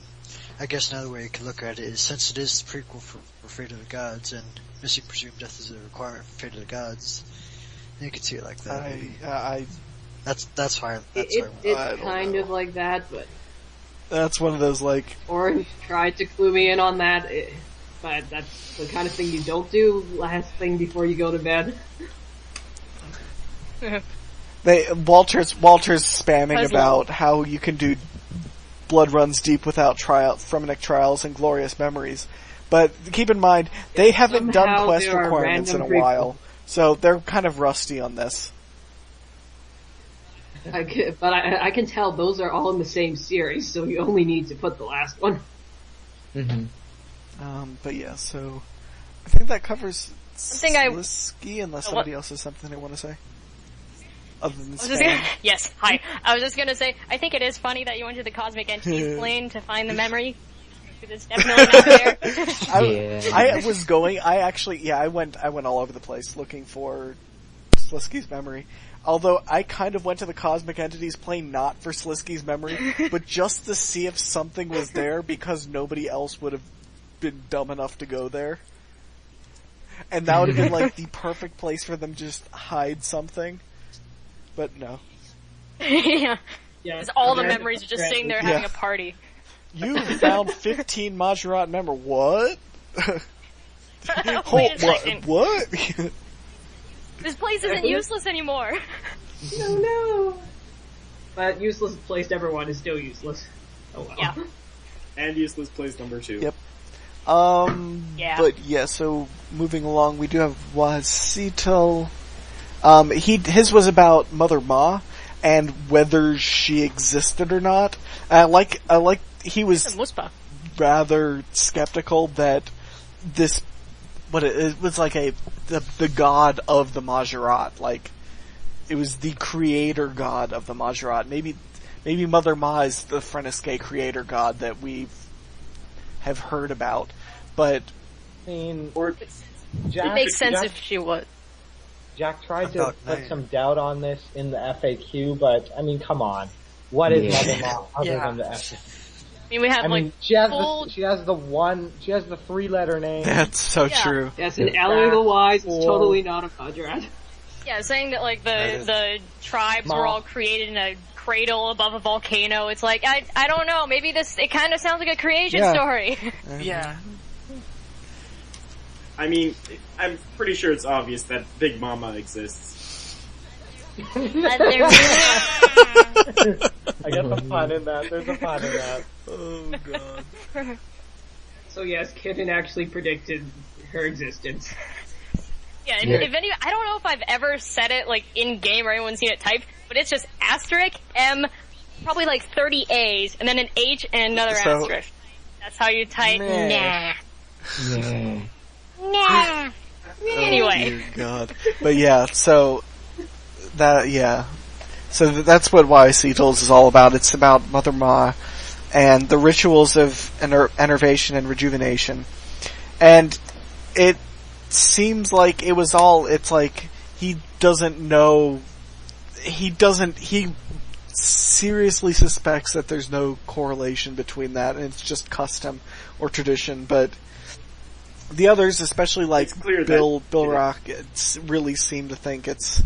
guess another way you could look at it is, since it is the prequel for Fate of the Gods, and missing presumed death is a requirement for Fate of the Gods, you could see it like that. That's why. It's kind of like that, but that's one of those like. Orange tried to clue me in on that, but that's the kind of thing you don't do last thing before you go to bed. Walter's spamming about how you can do blood runs deep without Fremennik trials and glorious memories. But keep in mind, they haven't done quest requirements in a while, so they're kind of rusty on this. But I can tell those are all in the same series, so you only need to put the last one. But yeah, so I think that covers Slisky, unless somebody else has something they want to say. Other than yes, hi. I was just gonna say, I think it is funny that you went to the Cosmic Entities plane to find the memory. It's definitely not there. I went all over the place looking for Slisky's memory. Although I kind of went to the Cosmic Entities plane not for Slisky's memory, but just to see if something was there because nobody else would have been dumb enough to go there. And that would have been like the perfect place for them to just hide something. But no. Yeah. Because all the memories are just sitting there having a party. You found 15 Mahjarrat memory. What? Wait a second. What? This place isn't useless anymore. No. But useless place number 1 is still useless. Oh well. Yeah. And useless place number 2. Yep. Yeah. But yeah, so moving along, we do have Wasitel. His was about Mother Ma and whether she existed or not. He was rather skeptical that it was like the god of the Mahjarrat, like it was the creator god of the Mahjarrat. Maybe Mother Ma is the Frenesque creator god that we have heard about, but it makes sense if she was. Jack tried to put some doubt on this in the FAQ, but I mean, come on, what is Mother Ma other than the FAQ? I mean, we have she has the 3-letter name. That's so true. Yes, and analytical wise, it's totally not a Mahjarrat. Yeah, saying that like the tribes were all created in a cradle above a volcano. It's like I don't know. Maybe it kind of sounds like a creation story. Yeah. I mean, I'm pretty sure it's obvious that Big Mama exists. I got the pun in that. There's a pun in that. Oh god. So yes, Kitten actually predicted her existence. Yeah, if any, I don't know if I've ever said it like in game or anyone's seen it typed, but it's just asterisk M, probably like 30 A's, and then an H and another asterisk. That's how you type nah. Nah. Anyway. Oh dear God. But yeah, so that's what Wasietals is all about. It's about Mother Ma and the rituals of enervation and rejuvenation. And it seems like it's like he doesn't know, he seriously suspects that there's no correlation between that and it's just custom or tradition, but the others, especially like Bill Rock, really seem to think it's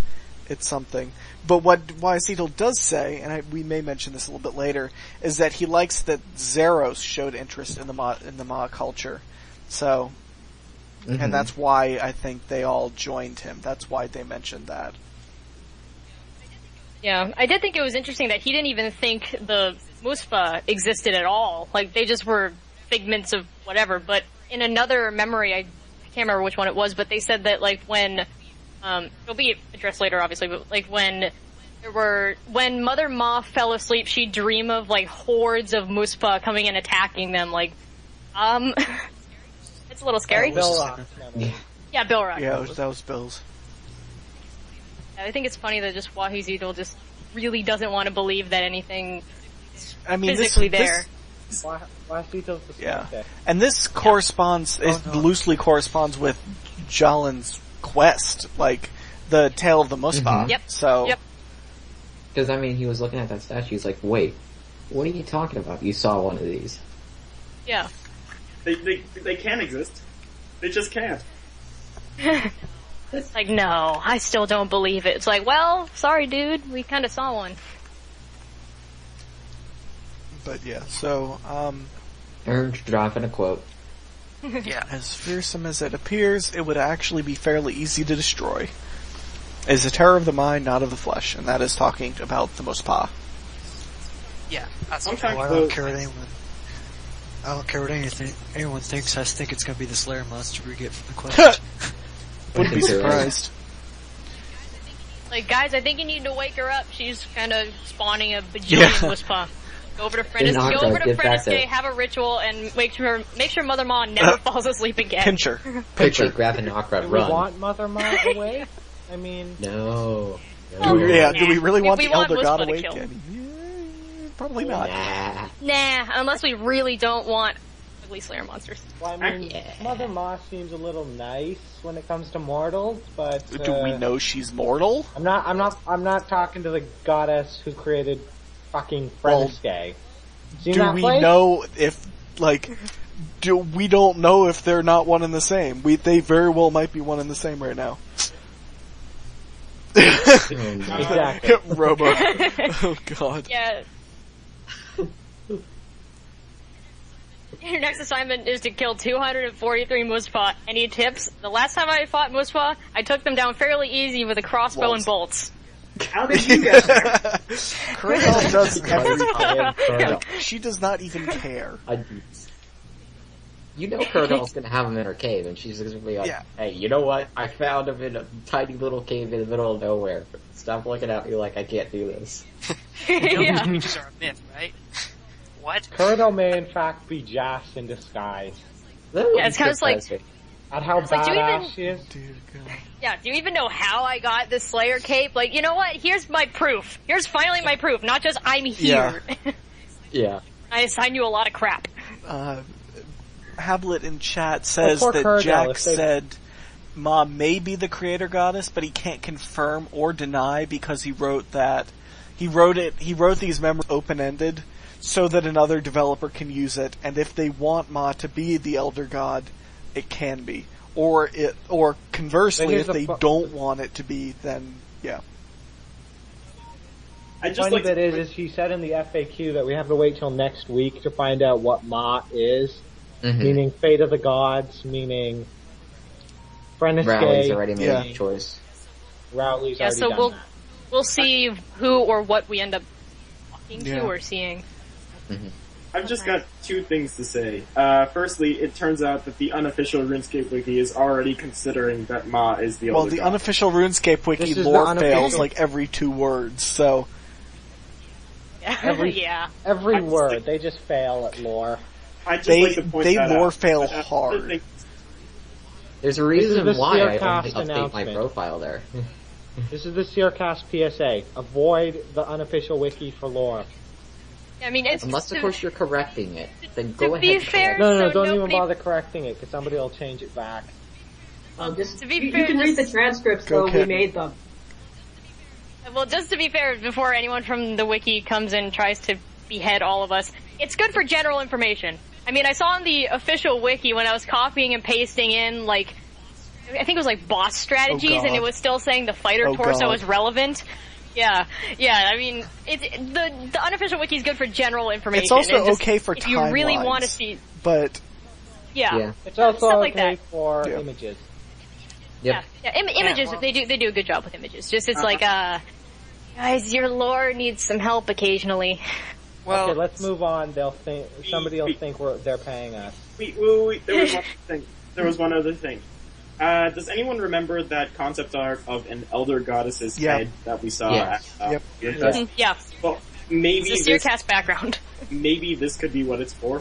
something. But what Wasitel does say, and we may mention this a little bit later, is that he likes that Zeros showed interest in the Ma culture. So, and that's why I think they all joined him. That's why they mentioned that. Yeah, I did think it was interesting that he didn't even think the Muspa existed at all. Like, they just were figments of whatever. But in another memory, I can't remember which one it was, but they said that, like, when it'll be addressed later, obviously, but like when Mother Ma fell asleep, she'd dream of like hordes of Muspa coming and attacking them. Like, it's a little scary. Bill Rock. Yeah, Bill Rock. Yeah, that was Bill's. I think it's funny that just Wahizidal just really doesn't want to believe that anything is physically there. Yeah, and this corresponds, loosely corresponds with Jalen's quest, like the Tale of the Muspa. Yep. So, because I mean, he was looking at that statue. He's like, "Wait, what are you talking about? You saw one of these?" Yeah. They can exist. They just can't. It's like, no, I still don't believe it. It's like, well, sorry, dude, we kind of saw one. But yeah, so ERNJ dropping a quote. Yeah. As fearsome as it appears, it would actually be fairly easy to destroy. It is a terror of the mind, not of the flesh, and that is talking about the Muspa. Yeah, that's what I don't care what anyone thinks. I think it's gonna be the Slayer monster we get from the quest. Wouldn't be surprised. Like, guys, I think you need to wake her up. She's kind of spawning a bajillion Wispa. Go over to Frenniske, have a ritual, and make sure Mother Ma never falls asleep again. Pincher. Quickly grab an Akra, Do run. we want Mother Ma awake? I mean... No. Do we really want the Elder God Wispa awake? to Probably not. Nah, unless we really don't want ugly Slayer monsters. Well, I mean, Mother Ma seems a little nice when it comes to mortals, but... Do we know she's mortal? I'm not talking to the goddess who created fucking Frenniske. Do we know if, like... we don't know if they're not one and the same. They very well might be one and the same right now. Exactly. Robo. Oh god. Yeah. Your next assignment is to kill 243 Muspa. Any tips? The last time I fought Muspa, I took them down fairly easy with a crossbow and bolts. How did you get there? Kerrigan does everything. She does not even care. You know Kerrigan's gonna have him in her cave, and she's gonna be like, hey, you know what? I found him in a tiny little cave in the middle of nowhere. Stop looking at me like I can't do this. These creatures are a myth, right? What? Kerrigan may in fact be Jas in disguise. Yeah, it's kind of like... At how badass she is. Yeah, do you even know how I got this Slayer cape? Like, you know what? Here's my proof. Here's finally my proof. Not just I'm here. Yeah. I assigned you a lot of crap. Habblet in chat says that Jack said Ma may be the creator goddess, but he can't confirm or deny because he wrote these memories open-ended so that another developer can use it, and if they want Ma to be the Elder God, it can be. Or conversely, if they don't want it to be, then yeah. The funny bit is he said in the FAQ that we have to wait till next week to find out what Ma is. Mm-hmm. Meaning Fate of the Gods, meaning Frenniske. Rowley's already made a choice. Rowley's already done that. We'll see who or what we end up talking to or seeing. Mm-hmm. I've just got two things to say. Firstly, it turns out that the unofficial RuneScape wiki is already considering that Ma is the Elder God. Unofficial RuneScape wiki lore fails like every 2 words, so... Every word. They just fail at lore. They lore fail hard. There's a reason why I only update my profile there. This is the Seercast PSA. Avoid the unofficial wiki for lore. I mean, unless of course you're correcting it, then go ahead. To be fair, no, don't even bother correcting it because somebody will change it back. To be fair, you can read the transcripts though. We made them. Well, just to be fair, before anyone from the wiki comes in and tries to behead all of us, it's good for general information. I mean, I saw on the official wiki when I was copying and pasting in, like, I think it was like boss strategies, and it was still saying the fighter torso is relevant. Yeah, I mean, the unofficial wiki is good for general information. It's also okay for timelines. If you really want to see... But... Yeah. It's also okay like for images. Yep. Yeah, images, they do a good job with images. Just, it's like, guys, your lore needs some help occasionally. Well, okay, let's move on. Somebody will think they're paying us. Wait. There was one other thing. Does anyone remember that concept art of an elder goddess's head that we saw at Seercast? Yeah. Well, maybe it's a Seercast background. Maybe this could be what it's for.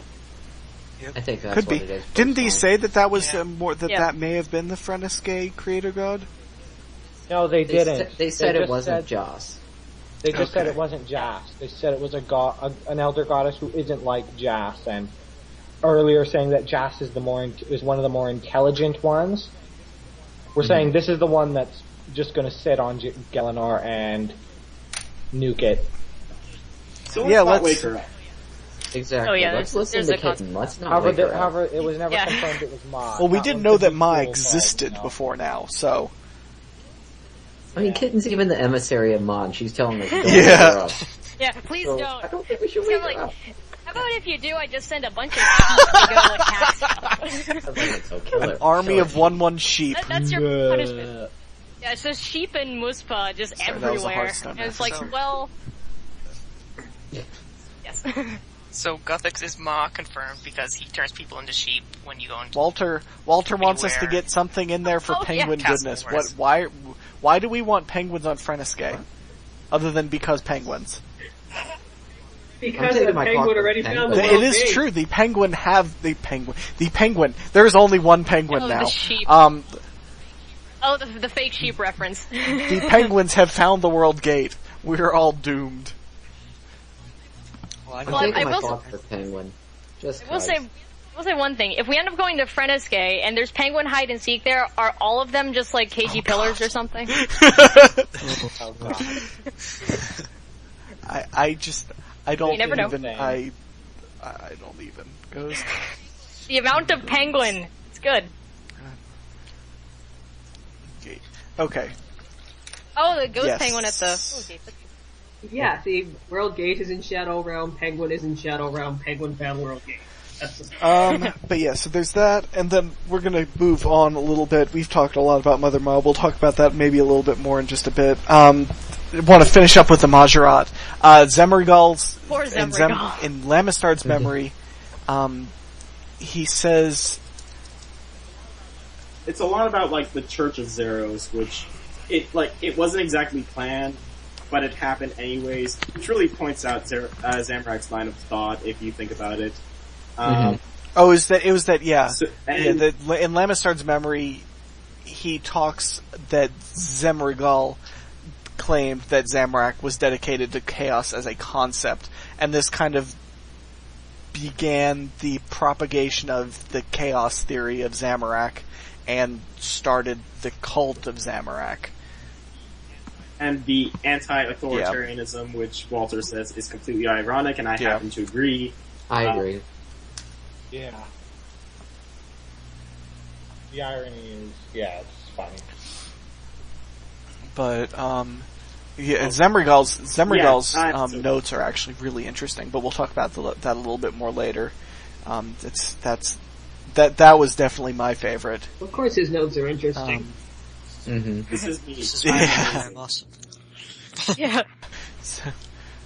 I think that's could what be. it is. Didn't he say that was that may have been the Frenniske creator god? No, they didn't. They said it wasn't Jas. They just said it wasn't Jas. They said it was an elder goddess who isn't like Jas, and earlier saying that Jas is one of the more intelligent ones. We're saying this is the one that's just going to sit on Gelinor and nuke it. So let's wake her up. Exactly. Oh, yeah, let's listen to Kitten. Let's not however, it was never confirmed it was Ma. Well, we didn't know that Ma existed before now, so... I mean, Kitten's even the emissary of Ma, and she's telling us don't wake her up. Yeah, please don't. I don't think we should wake her up. How about if you do, I just send a bunch of sheep to go attack stuff. An army of 1/1 sheep. That's your punishment. Yeah, it's just sheep and Muspa just everywhere. And it's like, well... Yes. So Guthix is Ma confirmed because he turns people into sheep when you go into... Walter wants us to get something in there for penguin goodness. Why do we want penguins on Frenesque? Other than because penguins. Because the penguin already found the It is true, the penguin. There's only one penguin now. The sheep. The fake sheep reference. The penguins have found the world gate. We're all doomed. I'm taking my clock for penguin. I will say one thing. If we end up going to Frenesque and there's penguin hide and seek there, are all of them just like KG pillars or something? I don't never know. even. I don't even. Ghost. The amount of penguin. It's good. Gate. Okay. Oh, the ghost penguin at the gate. Yeah, see, World Gate is in Shadow Realm, Penguin is in Shadow Realm, Penguin found World Gate. But yeah, so there's that, and then we're gonna move on a little bit. We've talked a lot about Mother Mob. We'll talk about that maybe a little bit more in just a bit. Want to finish up with the Mahjarrat. Zemrigal's in Lamistard's memory, he says it's a lot about like the Church of Zeros, which it wasn't exactly planned, but it happened anyways, which really points out Zamorak's line of thought if you think about it. in Lamistard's memory, he talks that Zemrigal claimed that Zamorak was dedicated to chaos as a concept, and this kind of began the propagation of the chaos theory of Zamorak and started the cult of Zamorak. And the anti-authoritarianism, which Walter says is completely ironic, and I happen to agree. I agree. Yeah. The irony is, it's funny. But, Zemrigal's notes are actually really interesting, but we'll talk about that a little bit more later. That was definitely my favorite. Of course his notes are interesting. This is me. This is I'm awesome. Yeah.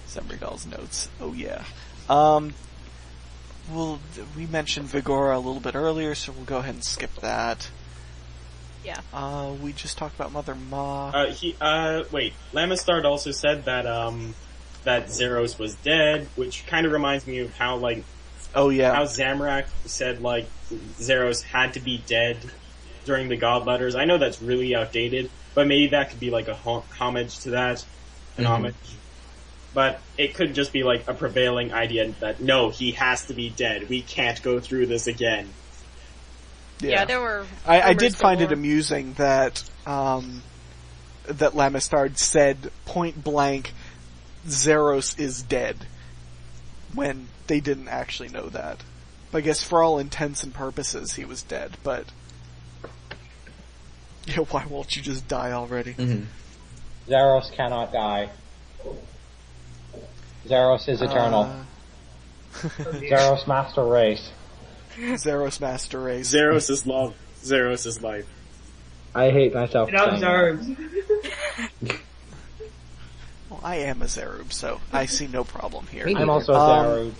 Zemrigal's notes. Oh yeah. We mentioned Vigora a little bit earlier, so we'll go ahead and skip that. Yeah. We just talked about Mother Ma. Lamistard also said that Zeros was dead, which kind of reminds me of how how Zamorak said Zeros had to be dead during the God Letters. I know that's really outdated, but maybe that could be like a homage to that, homage. But it could just be like a prevailing idea that no, he has to be dead. We can't go through this again. Yeah, there were. I did find it amusing that that Lamistard said point blank, Zeros is dead, when they didn't actually know that. I guess for all intents and purposes, he was dead. But why won't you just die already? Zeros cannot die. Zeros is eternal. Zeros master race. Zeros master race. Zeros is love. Zeros is life. I hate myself. Well, I am a Zerub, so I see no problem here. I'm also a Zerub.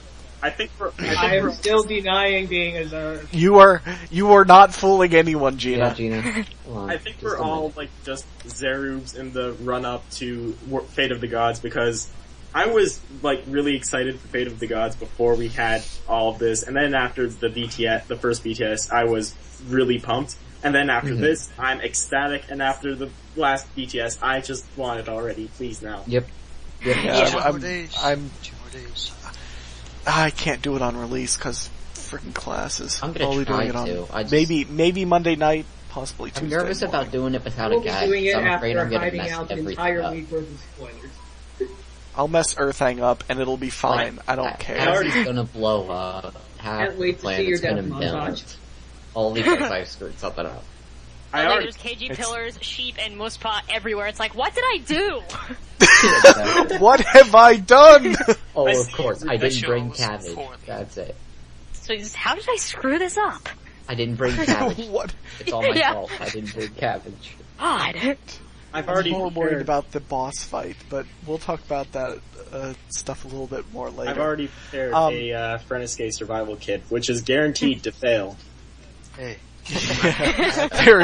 I'm still denying being a Zerub. You are not fooling anyone, Geena. Yeah, Geena. I think we're all just Zerubs in the run up to Fate of the Gods, because I was really excited for Fate of the Gods before we had all of this, and then after the first BTS, I was really pumped, and then after this, I'm ecstatic, and after the last BTS, I just want it already. Please now. Yep. Yeah, 2 more days. 2 more days. I can't do it on release because freaking classes. I'm gonna try to. Maybe Monday night, possibly Tuesday. I'm nervous about doing it without a guide. Doing it I'm afraid after I'm gonna hiding mess out the everything entire up. week worth of spoilers. I'll mess Earthang up and it'll be fine. I don't care. It's gonna blow up. Can't wait to see your death montage. Only because I screwed something up. There's KG pillars, sheep, and Muspa everywhere. It's like, what did I do? What have I done? Oh, of course. I didn't bring cabbage. That's it. So how did I screw this up? I didn't bring cabbage. What? It's all my fault. I didn't bring cabbage. God. I've already more worried prepared. about the boss fight, but we'll talk about that stuff a little bit more later. I've already prepared a Frenescae survival kit, which is guaranteed to fail. Hey. there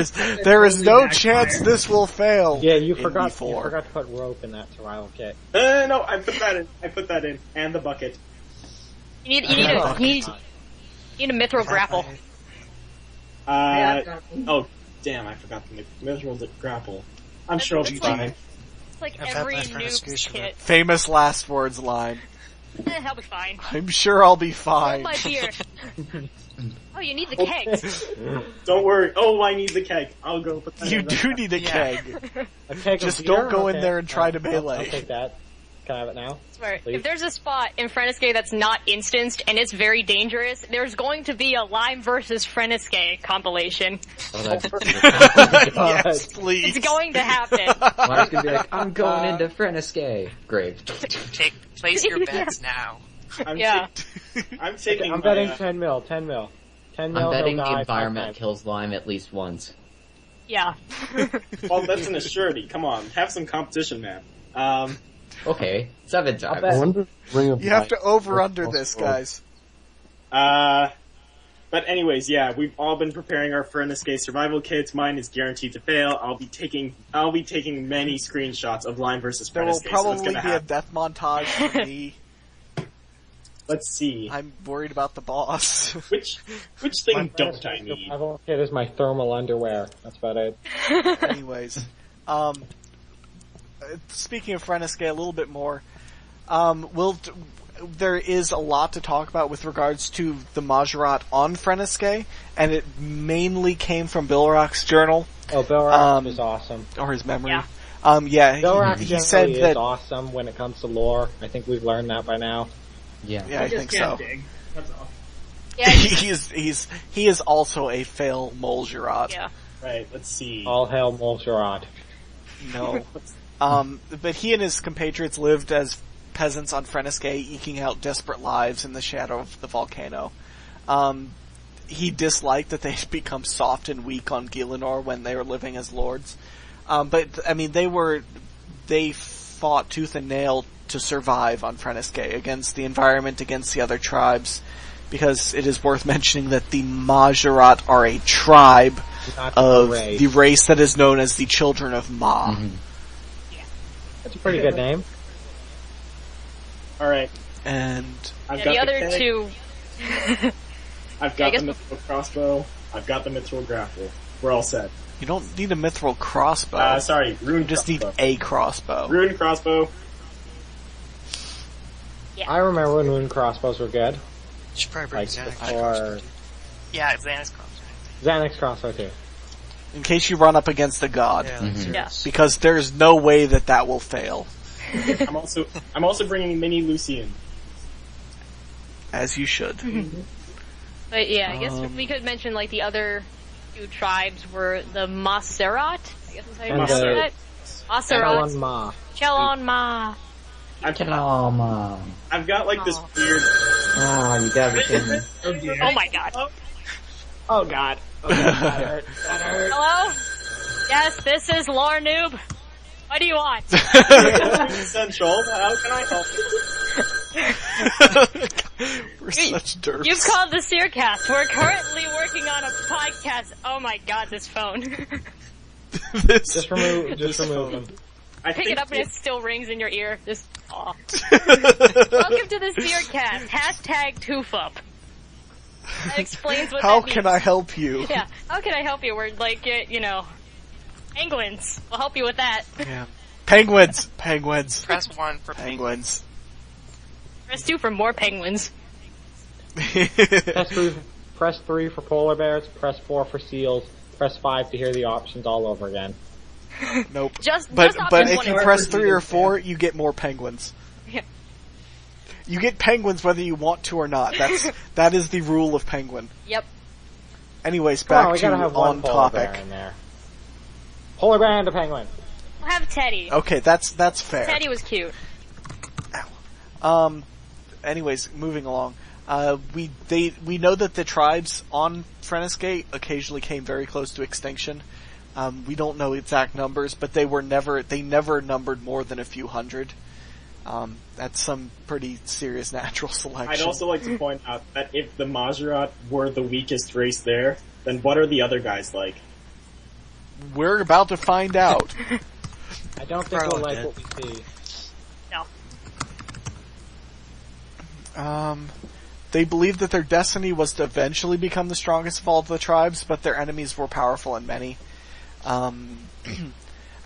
is no chance this will fail. Yeah, you in forgot B4. to put rope in that survival kit. No, I put that in, and the bucket. You need a mithril grapple. Oh, damn, I forgot the mithril grapple. I'm sure I'll be fine. It's like I've every had my noob's Frenescae kit. Famous last words line. I'll be fine. I'm sure I'll be Hold fine. my beer. Oh, you need the kegs. Don't worry. Oh, I need the keg. I'll go put that You in. do need a keg. A keg Just of beer? don't go in Okay. there and try to I'll melee. take that. Can I have it now? Swear, Please? if there's a spot in Frenescae that's not instanced and it's very dangerous, there's going to be a Lime versus Frenescae compilation. Oh, that's Yes, please. It's going to happen. Mark's gonna be like, I'm going into Frenescae. Great. Place your bets now. I'm Yeah. I'm taking. I'm betting 10 mil. 10 mil. 10 mil. I'm betting he'll the die environment 5 times. kills Lime at least once. Yeah. Well, that's an assurity. Come on, have some competition, man. Okay, 7 I times. bet- You have to over-under this, guys. But anyways, yeah, we've all been preparing our Frenescae survival kits. Mine is guaranteed to fail. I'll be taking many screenshots of Lime versus There will Frenescae. So it's probably gonna be a happen. death montage for me. Let's see. I'm worried about the boss. Which My thing don't I Frenescae need? survival kit is my thermal underwear. That's about it. Anyways, speaking of Frenescae a little bit more, there is a lot to talk about with regards to the Mahjarrat on Frenescae, and it mainly came from Bilrock's journal, Oh, Bilrock is awesome. or his memory. Yeah. Bilrock he generally said is that, awesome when it comes to lore. I think we've learned that by now. Yeah. yeah, I just think can't so. dig. That's all. Yeah. he is also a fail Mahjarrat. Yeah. Right, let's see. All hail Mahjarrat. No. But he and his compatriots lived as peasants on Frenescae, eking out desperate lives in the shadow of the volcano. He disliked that they had become soft and weak on Gielinor when they were living as lords. But, I mean, they fought tooth and nail to survive on Frenescae against the environment, against the other tribes, because it is worth mentioning that the Mahjarrat are a tribe Not of a race. the race that is known as the Children of Ma. Mhm. That's a pretty good name. Alright, And I've Yeah, got the other keg, two. I've Yeah, I got the guess- mithril crossbow, I've got the mithril grapple. We're all set. you don't need a mithril crossbow. Sorry, rune you just need crossbow. a crossbow. Rune crossbow. I remember when rune crossbows were good. You should probably bring Like Xanax. before Yeah, Xanax cross. Xanax crossbow too. In case you run up against a god. Yeah, like Mhm. Yeah. Because there's no way that will fail. I'm also bringing mini Lucian. As you should. But yeah, I guess we could mention like the other two tribes were the Mahjarrat. I guess that's how you And pronounce the- that. Mahjarrat. Ma. Chelon Ma. Oh, Mom. I've got like this Aw. weird. Oh, you gotta be kidding me. Oh dear. Oh my god. Oh god. Oh, god. That hurt. That hurt. Hello? Yes, this is Lore Noob. What do you want? Central. How can I help you? We're such derps. You've called the Seercast. We're currently working on a podcast. Oh my god, this phone. Just remove them. I Pick think it up and it still rings in your ear. This. Aw. Welcome to the Seercast. Hashtag TOOFUP. That explains what How that means. can I help you? Yeah, how can I help you? We're like, penguins. We'll help you with that. Yeah. Penguins! Penguins. Press 1 for Penguins. Press 2 for more penguins. Press 3 for polar bears. Press 4 for seals. Press 5 to hear the options all over again. Nope. Just But option if 1 you and press 2. 3 or 4, you get more penguins. Yeah. You get penguins whether you want to or not. That is the rule of penguin. Yep. Anyways, Come on, back we to gotta have one on polar topic. bear in there. Polar bear and a penguin. We'll have Teddy. Okay, that's fair. Teddy was cute. Anyways, moving along. We know that the tribes on Frenescae occasionally came very close to extinction. We don't know exact numbers, but they never numbered more than a few hundred. That's some pretty serious natural selection. I'd also like to point out that if the Mahjarrat were the weakest race there, then what are the other guys like? We're about to find out. I don't think we'll like what we see. No. They believed that their destiny was to eventually become the strongest of all the tribes, but their enemies were powerful and many.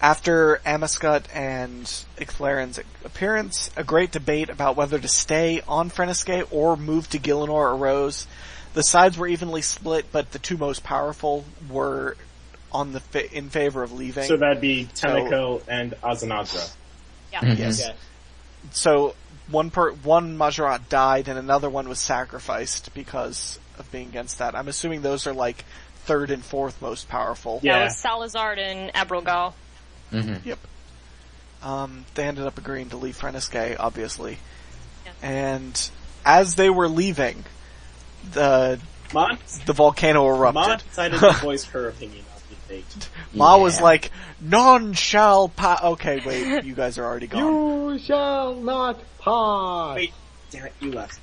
After Amiskut and Icthlarren's appearance, a great debate about whether to stay on Freniske or move to Gielinor arose. The sides were evenly split, but the two most powerful were in favor of leaving. So that'd be Tenneco and Azanadra. Yeah. Mhm. Yes. Yes. So one Mahjarrat died and another one was sacrificed because of being against that. I'm assuming those are like third and fourth most powerful. Yeah. That was Salazar and Abrogal. Mm-hmm. Yep. They ended up agreeing to leave Freniske, obviously. Yeah. And as they were leaving, the volcano erupted. Ma decided to voice her opinion on the fate. Ma was like, "None shall pass." Okay, wait, you guys are already gone. You shall not pass. Wait, damn it, you left.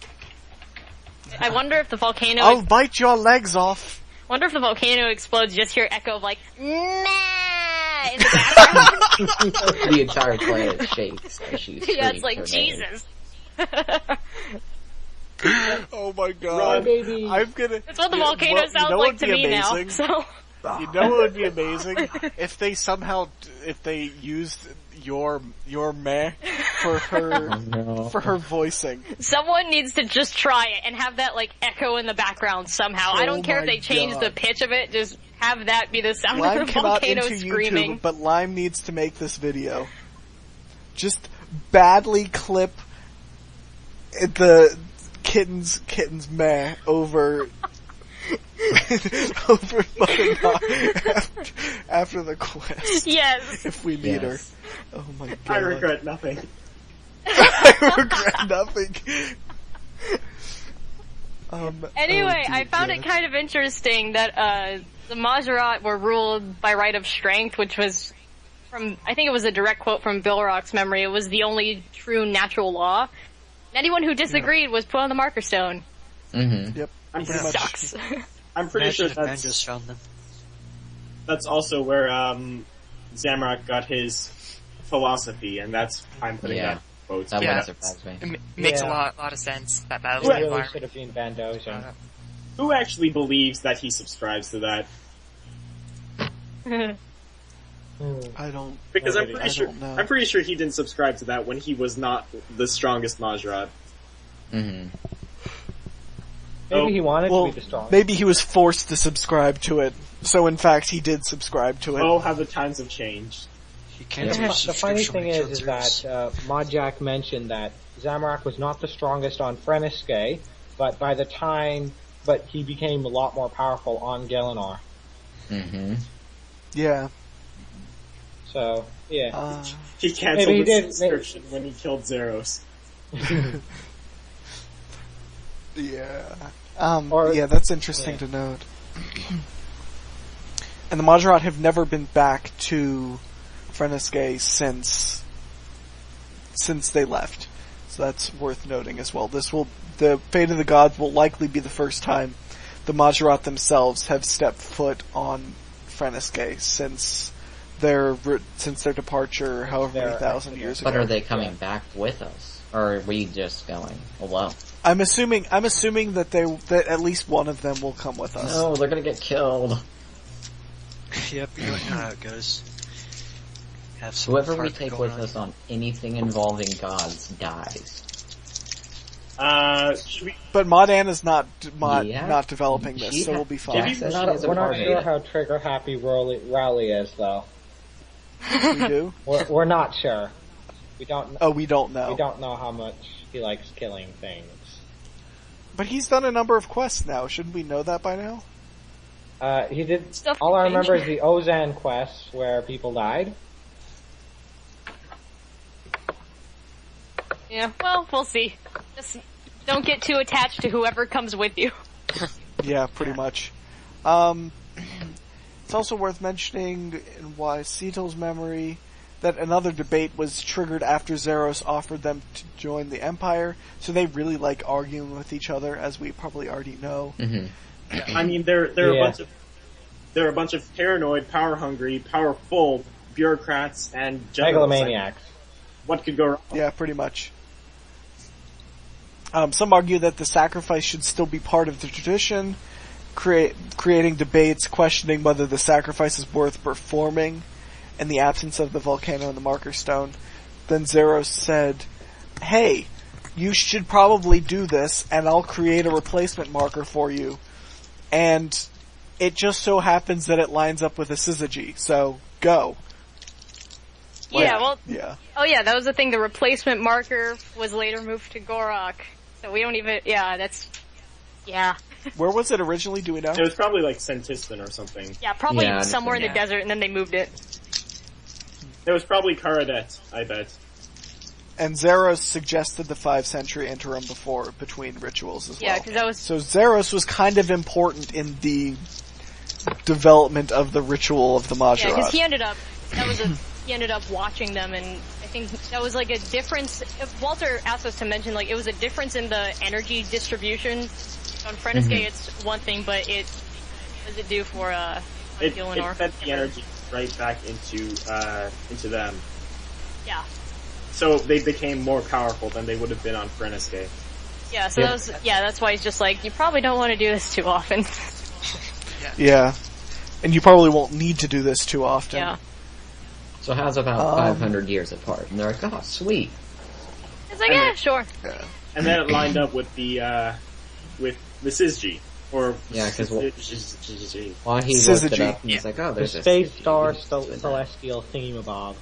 I wonder if the volcano. I'll bite your legs off. Wonder if the volcano explodes. You just hear echo of like, nah, in the background. The entire planet shakes as she Yeah, it's screams like her name. Jesus. Oh my god. Run, baby. I'm gonna... That's what the volcano sounds like to me now. So. You know what would be amazing? If they somehow, if they used your meh for her, for her voicing. Someone needs to just try it and have that like echo in the background somehow. I don't care if they change the pitch of it, just have that be the sound Lime of the cannot volcano into screaming. YouTube, but Lime needs to make this video. Just badly clip the kitten's meh over over after the quest. Yes. If we meet her. Oh my god. I regret nothing. I regret nothing. Anyway, oh I found it kind of interesting that the Mahjarrat were ruled by right of strength, which was from, I think it was a direct quote from Bilrock's memory. It was the only true natural law. Anyone who disagreed was put on the marker stone. Mm-hmm. Yep. I'm pretty much. Sucks. I'm pretty sure Imagine if Ben just found them. that's also where Zamorak got his philosophy, and that's I'm putting Yeah. that in quotes. That Yeah. wouldn't surprise me. It makes Yeah. a lot of sense. That It battle's really environment. should have been Van Dozen. Who actually believes that he subscribes to that? I don't. Because Nobody. I don't know. I'm pretty sure he didn't subscribe to that when he was not the strongest Mahjarrat. Mm-hmm. Maybe he wanted Well, to be the strongest. maybe he was forced to subscribe to it. So in fact, he did subscribe to it. Oh, how the times have changed. You can't Yeah. do The funny subscription thing when you is kill that Zeus. Mahjak mentioned that Zamorak was not the strongest on Freniske, but but he became a lot more powerful on Gielinor. Mm-hmm. Yeah. So, yeah. He canceled Maybe he the did, subscription when he killed Zeros. Yeah. Or- yeah, that's interesting to note. And the Mahjarrat have never been back to Freniske since they left. So that's worth noting as well. The Fate of the Gods will likely be the first time the Mahjarrat themselves have stepped foot on Freniske since their departure, however many thousand years ago. But are they coming back with us? Or are we just going alone? I'm assuming that that at least one of them will come with us. No, they're gonna get killed. Yep, you know how it goes. Have some Whoever we fart take going with on. us on anything involving gods dies. Should we? But Modan is not Yeah. not developing this, She so ha- we'll be fine. Jack says We're she not, has a we're not party. sure how trigger happy Rowley is, though. We do? We're not sure. We don't. Oh, we don't know. We don't know how much he likes killing things. But he's done a number of quests now. Shouldn't we know that by now? He did. Stuff All I can remember is change. the Ozan quests where people died. Yeah, well, we'll see. Just don't get too attached to whoever comes with you. Yeah, pretty much. It's also worth mentioning in why Cetel's memory that another debate was triggered after Zeros offered them to join the Empire, so they really like arguing with each other, as we probably already know. Mm-hmm. I mean, they're a bunch of paranoid, power-hungry, powerful bureaucrats and megalomaniacs. What could go wrong? Yeah, pretty much. Some argue that the sacrifice should still be part of the tradition, creating debates questioning whether the sacrifice is worth performing in the absence of the volcano and the marker stone. Then Zeros said, hey, you should probably do this, and I'll create a replacement marker for you. And it just so happens that it lines up with a syzygy, so go. Yeah, well, yeah. Oh yeah, that was the thing, the replacement marker was later moved to Gorok. So we don't even, yeah. Where was it originally, do we know? It was probably like Sentistan or something. Yeah, probably somewhere in the desert, and then they moved it. It was probably Karadet, I bet. And Zeros suggested the 5-century interim between rituals as well. Yeah, because that was... So Zeros was kind of important in the development of the ritual of the Mahjarrat. Yeah, because he ended up watching them, and I think that was like a difference. Walter asked us to mention, like, it was a difference in the energy distribution. On Frenescae, it's one thing, but what does it do for Gillinor? It fed the energy right back into them. Yeah. So they became more powerful than they would have been on Frenescae. Yeah, so that's why he's just like, you probably don't want to do this too often. Yeah. And you probably won't need to do this too often. Yeah. So how's about 500 years apart? And they're like, oh, sweet. It's like, yeah, sure. Yeah. And then it lined up with the syzygy. Or because while he syzygy. looked it up, and he's like, oh, there's the Space Star Celestial Thingamabob.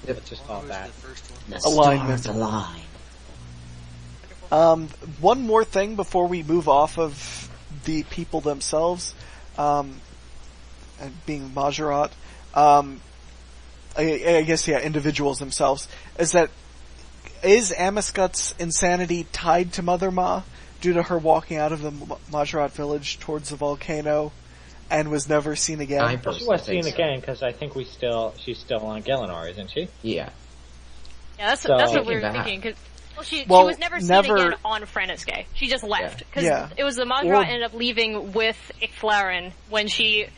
Let's just call that. Alignment. Align. One more thing before we move off of the people themselves, and being Mahjarrat, I guess, individuals themselves, is Amescut's insanity tied to Mother Ma due to her walking out of the Mahjarrat village towards the volcano and was never seen again? She was seen again because I think she's still on Gillinor, isn't she? Yeah. Yeah, that's what we were thinking. Cause, she was never seen again on Frenescae. She just left. Because it was the Mahjarrat ended up leaving with Icflaren when it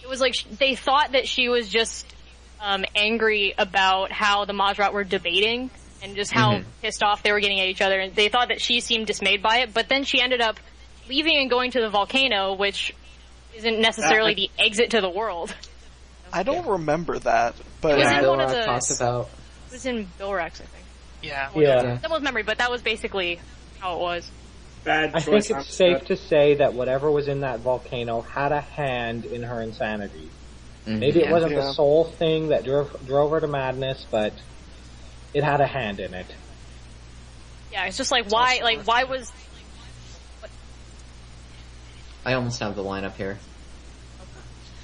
was like, they thought that she was just angry about how the Mahjarrat were debating and just how pissed off they were getting at each other, and they thought that she seemed dismayed by it, but then she ended up leaving and going to the volcano, which isn't necessarily the exit to the world. I don't remember that, but... It was in one of the... It was in Bilrex, I think. Yeah. That was memory, but that was basically how it was. I think it's safe to say that whatever was in that volcano had a hand in her insanity. Maybe it wasn't the soul thing that drove her to madness, but it had a hand in it. Yeah, it's just like, why was... I almost have the lineup here.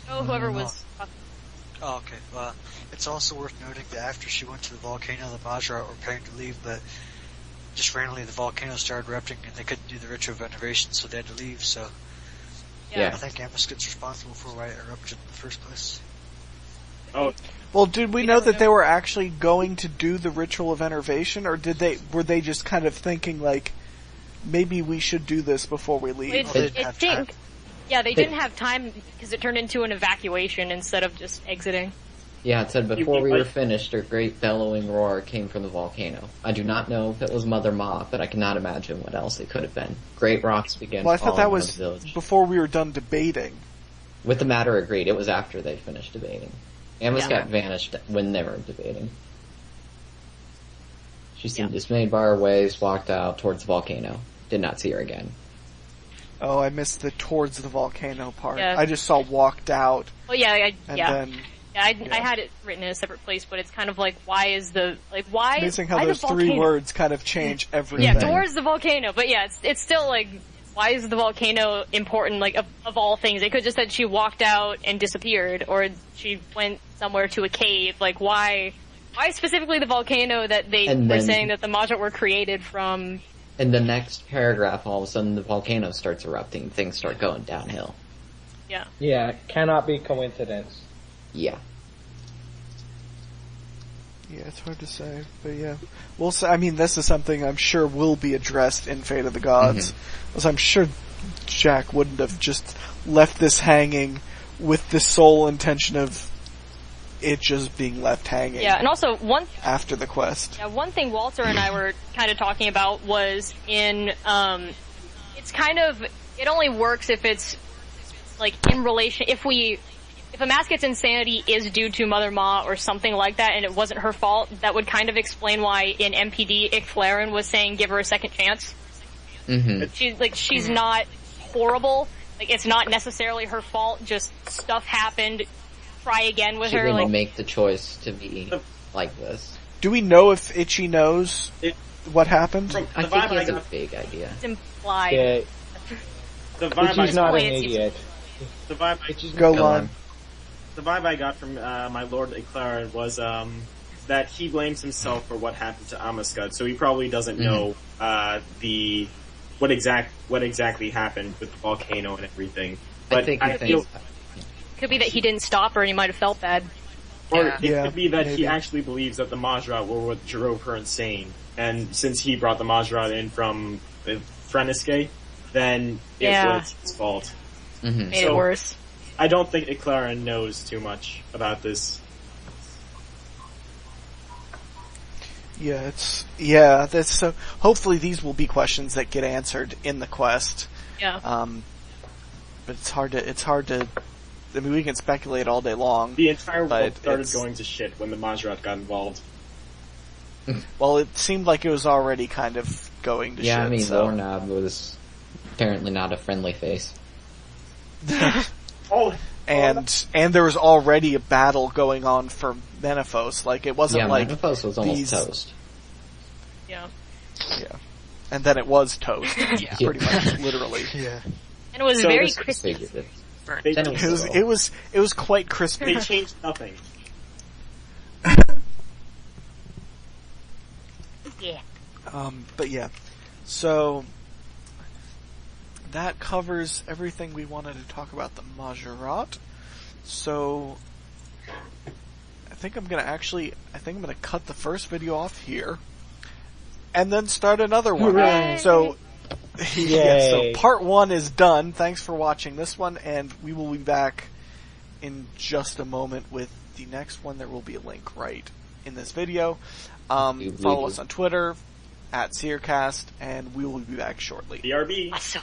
Oh, whoever was... Oh, okay. Well, it's also worth noting that after she went to the volcano, the Mahjarrat were preparing to leave, but just randomly the volcano started erupting and they couldn't do the ritual of veneration, so they had to leave, so... Yeah. I think Amescut's responsible for why it erupted in the first place. Oh. Well, did we know that they were actually going to do the ritual of enervation, or were they just kind of thinking, like, maybe we should do this before we leave? They didn't have time because it turned into an evacuation instead of just exiting. Yeah, it said before we were finished, a great bellowing roar came from the volcano. I do not know if it was Mother Ma, but I cannot imagine what else it could have been. Great rocks began falling. Well, I thought that was before we were done debating. With the matter agreed, it was after they finished debating. Amescut vanished when they were debating. She seemed dismayed by her ways, walked out towards the volcano. Did not see her again. Oh, I missed the towards the volcano part. Yeah. I just saw walked out. Well, I had it written in a separate place, but it's kind of like, why? Amazing how those three words kind of change everything. Yeah, towards the volcano, but yeah, it's still like, why is the volcano important, like, of all things? They could have just said she walked out and disappeared, or she went somewhere to a cave, like, why specifically the volcano that they were saying that the Mahjarrat were created from? In the next paragraph, all of a sudden the volcano starts erupting, things start going downhill. Yeah. Yeah, cannot be coincidence. Yeah. Yeah, it's hard to say, but yeah. Well, I mean, this is something I'm sure will be addressed in Fate of the Gods. Because I'm sure Jack wouldn't have just left this hanging with the sole intention of it just being left hanging. Yeah, and also after the quest. Yeah, one thing Walter and I were kind of talking about was it's kind of, it only works if it's, like, in relation, if a Masket's insanity is due to Mother Ma or something like that and it wasn't her fault, that would kind of explain why in MPD Icflaren was saying give her a second chance. She's not horrible. Like, it's not necessarily her fault, just stuff happened, try again with her. She didn't make the choice to be like this. Do we know if Itchy knows what happened? I think he has a big idea. It's implied. Yeah. Itchy's not an idiot. The vibe Go on. The vibe I got from my Lord Iclaren was that he blames himself for what happened to Amascud, so he probably doesn't know what exactly happened with the volcano and everything. But I feel could be that he didn't stop her and he might have felt bad. Or it could be that he actually believes that the Mahjarrat were what drove her insane, and since he brought the Mahjarrat in from Freniske, then it was his fault. Made it worse. I don't think Iclaren knows too much about this. That's so. Hopefully, these will be questions that get answered in the quest. Yeah. But it's hard to. I mean, we can speculate all day long. The entire world started going to shit when the Mahjarrat got involved. Well, it seemed like it was already kind of going to shit. Yeah, I mean, so. Lornab was apparently not a friendly face. And there was already a battle going on for Menaphos. Like, it wasn't like Menaphos was almost toast. Yeah. Yeah. And then it was toast. Pretty much, literally. Yeah. And it was very crispy. It was quite crispy. They changed nothing. Yeah. But yeah. So that covers everything we wanted to talk about the Mahjarrat. So I think I'm gonna cut the first video off here and then start another one. Hooray. So so part 1 is done. Thanks for watching this one, and we will be back in just a moment with the next one. There will be a link right in this video. Follow us on Twitter @Seercast, and we will be back shortly. BRB. Awesome.